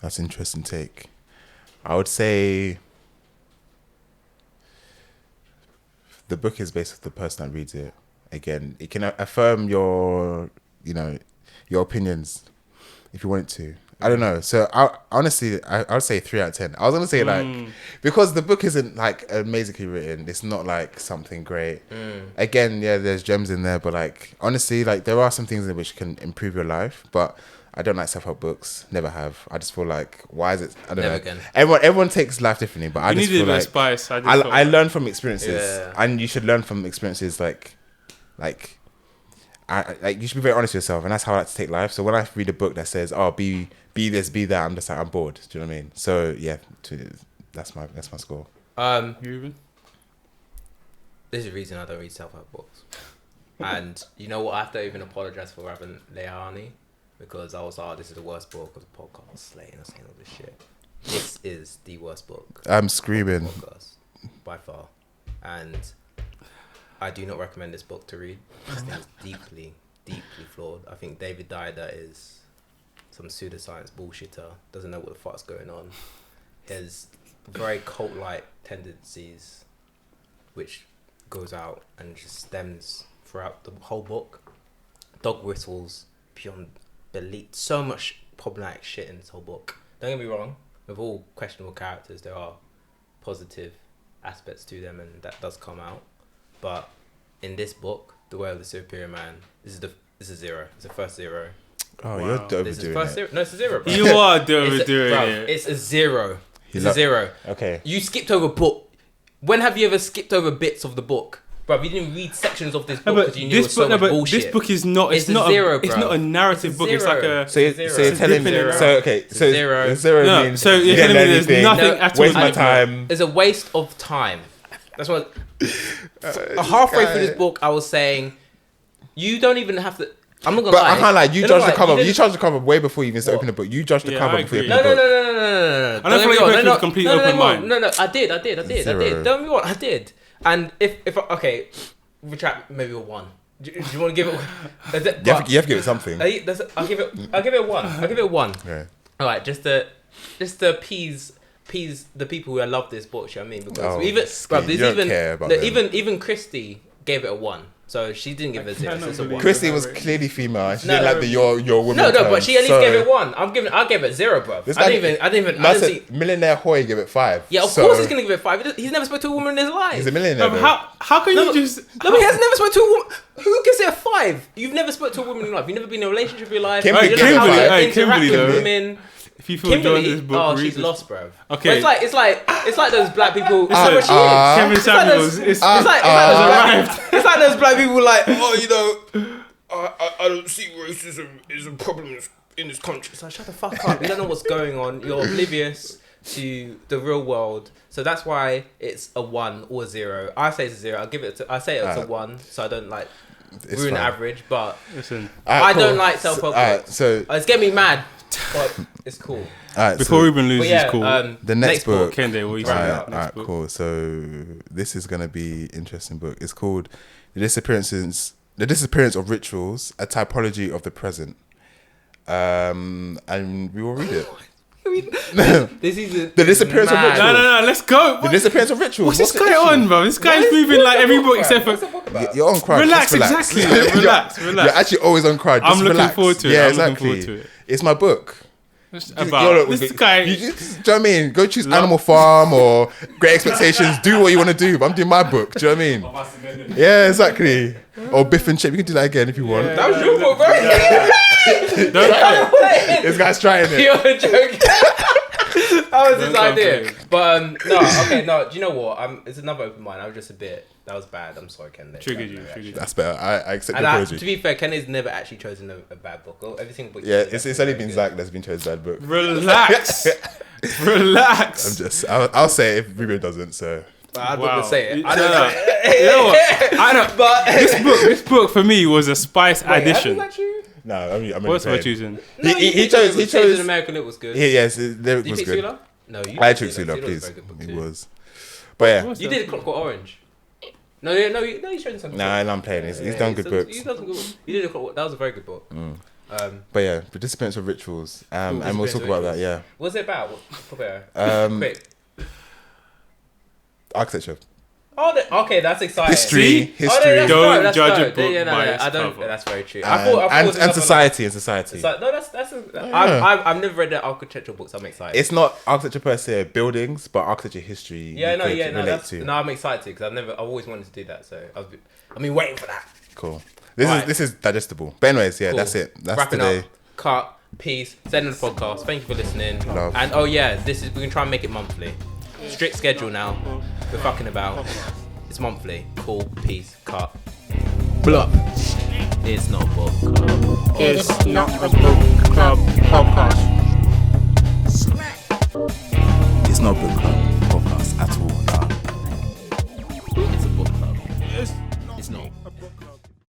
That's an interesting take. I would say the book is based off the person that reads it. Again, it can affirm your opinions if you want it to. I don't know. So I would say 3 out of 10. I was gonna say because the book isn't like amazingly written. It's not like something great. Again, yeah, there's gems in there, but like honestly, like there are some things in which can improve your life. But I don't like self-help books. Never have. I just feel like, why is it? I don't know. Again. Everyone takes life differently, but I just feel like spice. I learn from experiences, and you should learn from experiences. Like you should be very honest with yourself, and that's how I like to take life. So when I read a book that says, "Oh, be this, be that," I'm just like, I'm bored. Do you know what I mean? So yeah, that's my score. Reuben? This is the reason I don't read self-help books. And you know what? I have to even apologize for having Leani, because I was like, this is the worst book of the podcast, slaying us saying all this shit. This is the worst book. I'm screaming. Podcast, by far. And I do not recommend this book to read. This thing is deeply, deeply flawed. I think Deida is some pseudoscience bullshitter. Doesn't know what the fuck's going on. His very cult-like tendencies, which goes out and just stems throughout the whole book. Dog whistles beyond belief. So much problematic shit in this whole book. Don't get me wrong. With all questionable characters, there are positive aspects to them, and that does come out. But in this book, The Way of the Superior Man, this is a zero. It's the first zero. Oh, Wow. you're overdoing This is the first zero. No, it's a zero, bro. You are overdoing it. It's a zero. It's a zero. Okay. You skipped over book. When have you ever skipped over bits of the book? Bro, you didn't read sections of this book because you knew it was so much bullshit. This book is not. It's not zero, It's not a narrative book. It's like a. So you're telling me. So Zero. Zero means so you're telling me there's nothing at all. Waste my time. It's a waste of time. That's what. Halfway through this book, I was saying, you don't even have to. I'm not gonna lie. But I can't lie. You judged the cover. You You judged the cover way before you even started opening the book. You judged the cover before you opened the book. No. I don't feel like you went with complete open mind. No. I did. I did. Don't get me wrong. I did. And if okay, retract maybe a 1. Do you want to give it? You have to give it something. I'll give it a 1. I'll give it a 1. Okay. All right, just to appease the people who love this book. You know what I mean? Because even Christy gave it a 1. So she didn't give it a 0. So it's a 1. Christy was clearly female. And she didn't like your woman. No, but she at least gave it 1. I gave it 0, bro. I didn't see. Millionaire Hoy gave it 5. Yeah, of course he's gonna give it 5. He's never spoke to a woman in his life. He's a millionaire. How can you just? No, but he has never spoke to a woman. Who gives it a 5? You've never spoke to a woman in your life. You've never been in a relationship in your life. Kimberly, you don't know how to interact Kimberly, with though. women. If you feel enjoying this Kimberly, book, she's lost, bro. Okay. But it's like those black people. It's like what she is. Kevin Samuels. It's like those black people like, oh, you know, I don't see racism is a problem in this country. It's like, shut the fuck up. You don't know what's going on. You're oblivious to the real world. So that's why it's a 1 or a 0. I say it's a 0. I say it's a 1, so I don't like ruin the average. But Listen, I don't like self-help books. So It's getting me mad, but it's cool. before Reuben loses cool. The next book. Kehinde, what you saying about next book? Cool. So this is gonna be interesting book. It's called The Disappearance of Rituals: A Typology of the Present. And we will read it. This is The Disappearance of Rituals. No, let's go. The Disappearance of Rituals. What's this guy on, bro? This guy's moving like every book except for. You're on crowd. Relax, Just exactly. Relax. You're actually always on crowd. I'm looking forward to it. Yeah, I'm exactly. looking forward to it. It's my book. About this guy. Do you know what I mean? Go choose Animal Farm or Great Expectations. Do what you want to do. But I'm doing my book. Do you know what I mean? Yeah, exactly. Or Biff and Chip. You can do that again if you want. That was your book, bro. This guy's trying it. You're joking. That was his idea. But no. Do you know what? It's another open mind. I was just a bit. That was bad. I'm sorry, Kehinde. Triggered you. That's better. I accept And your apology. to be fair, Kennedy's never actually chosen a bad book. Every single book. Yeah, it's only been Zach that's been chosen bad book. Relax. I'll say it if Reuben doesn't. So I'm not gonna say it. I don't know. You know what? I know. But This book for me was a spice addition. no, I'm What's only I choosing? No, he chose an American. It was good. Yes, the lyric Did you was pick good. Sula? No, you. I took Sula, please. It was, but yeah. You did Clockwork Orange. No, you showed something. Nah, I'm playing. He's done good books. You did that was a very good book. But yeah, The Disappearance of Rituals. And we'll talk about that. Yeah. What's it about? Quick. Architecture. Okay, that's exciting. History. Don't judge a book by its I don't. cover. That's very true. And society. I've never read the architectural books. I'm excited. It's not architecture per se, buildings, but architecture history. I'm excited because I've always wanted to do that. So I've been waiting for that. Cool. This is digestible. But anyways, yeah, cool. That's it. That's Wrapping today. Up. Cut. Peace. Send in the podcast. Thank you for listening. Love. And we can try and make it monthly. Strict schedule now. We're fucking about. It's monthly. Cool. Peace. Cut. Blup. It's not a book club. It's not a book club podcast. It's not book club.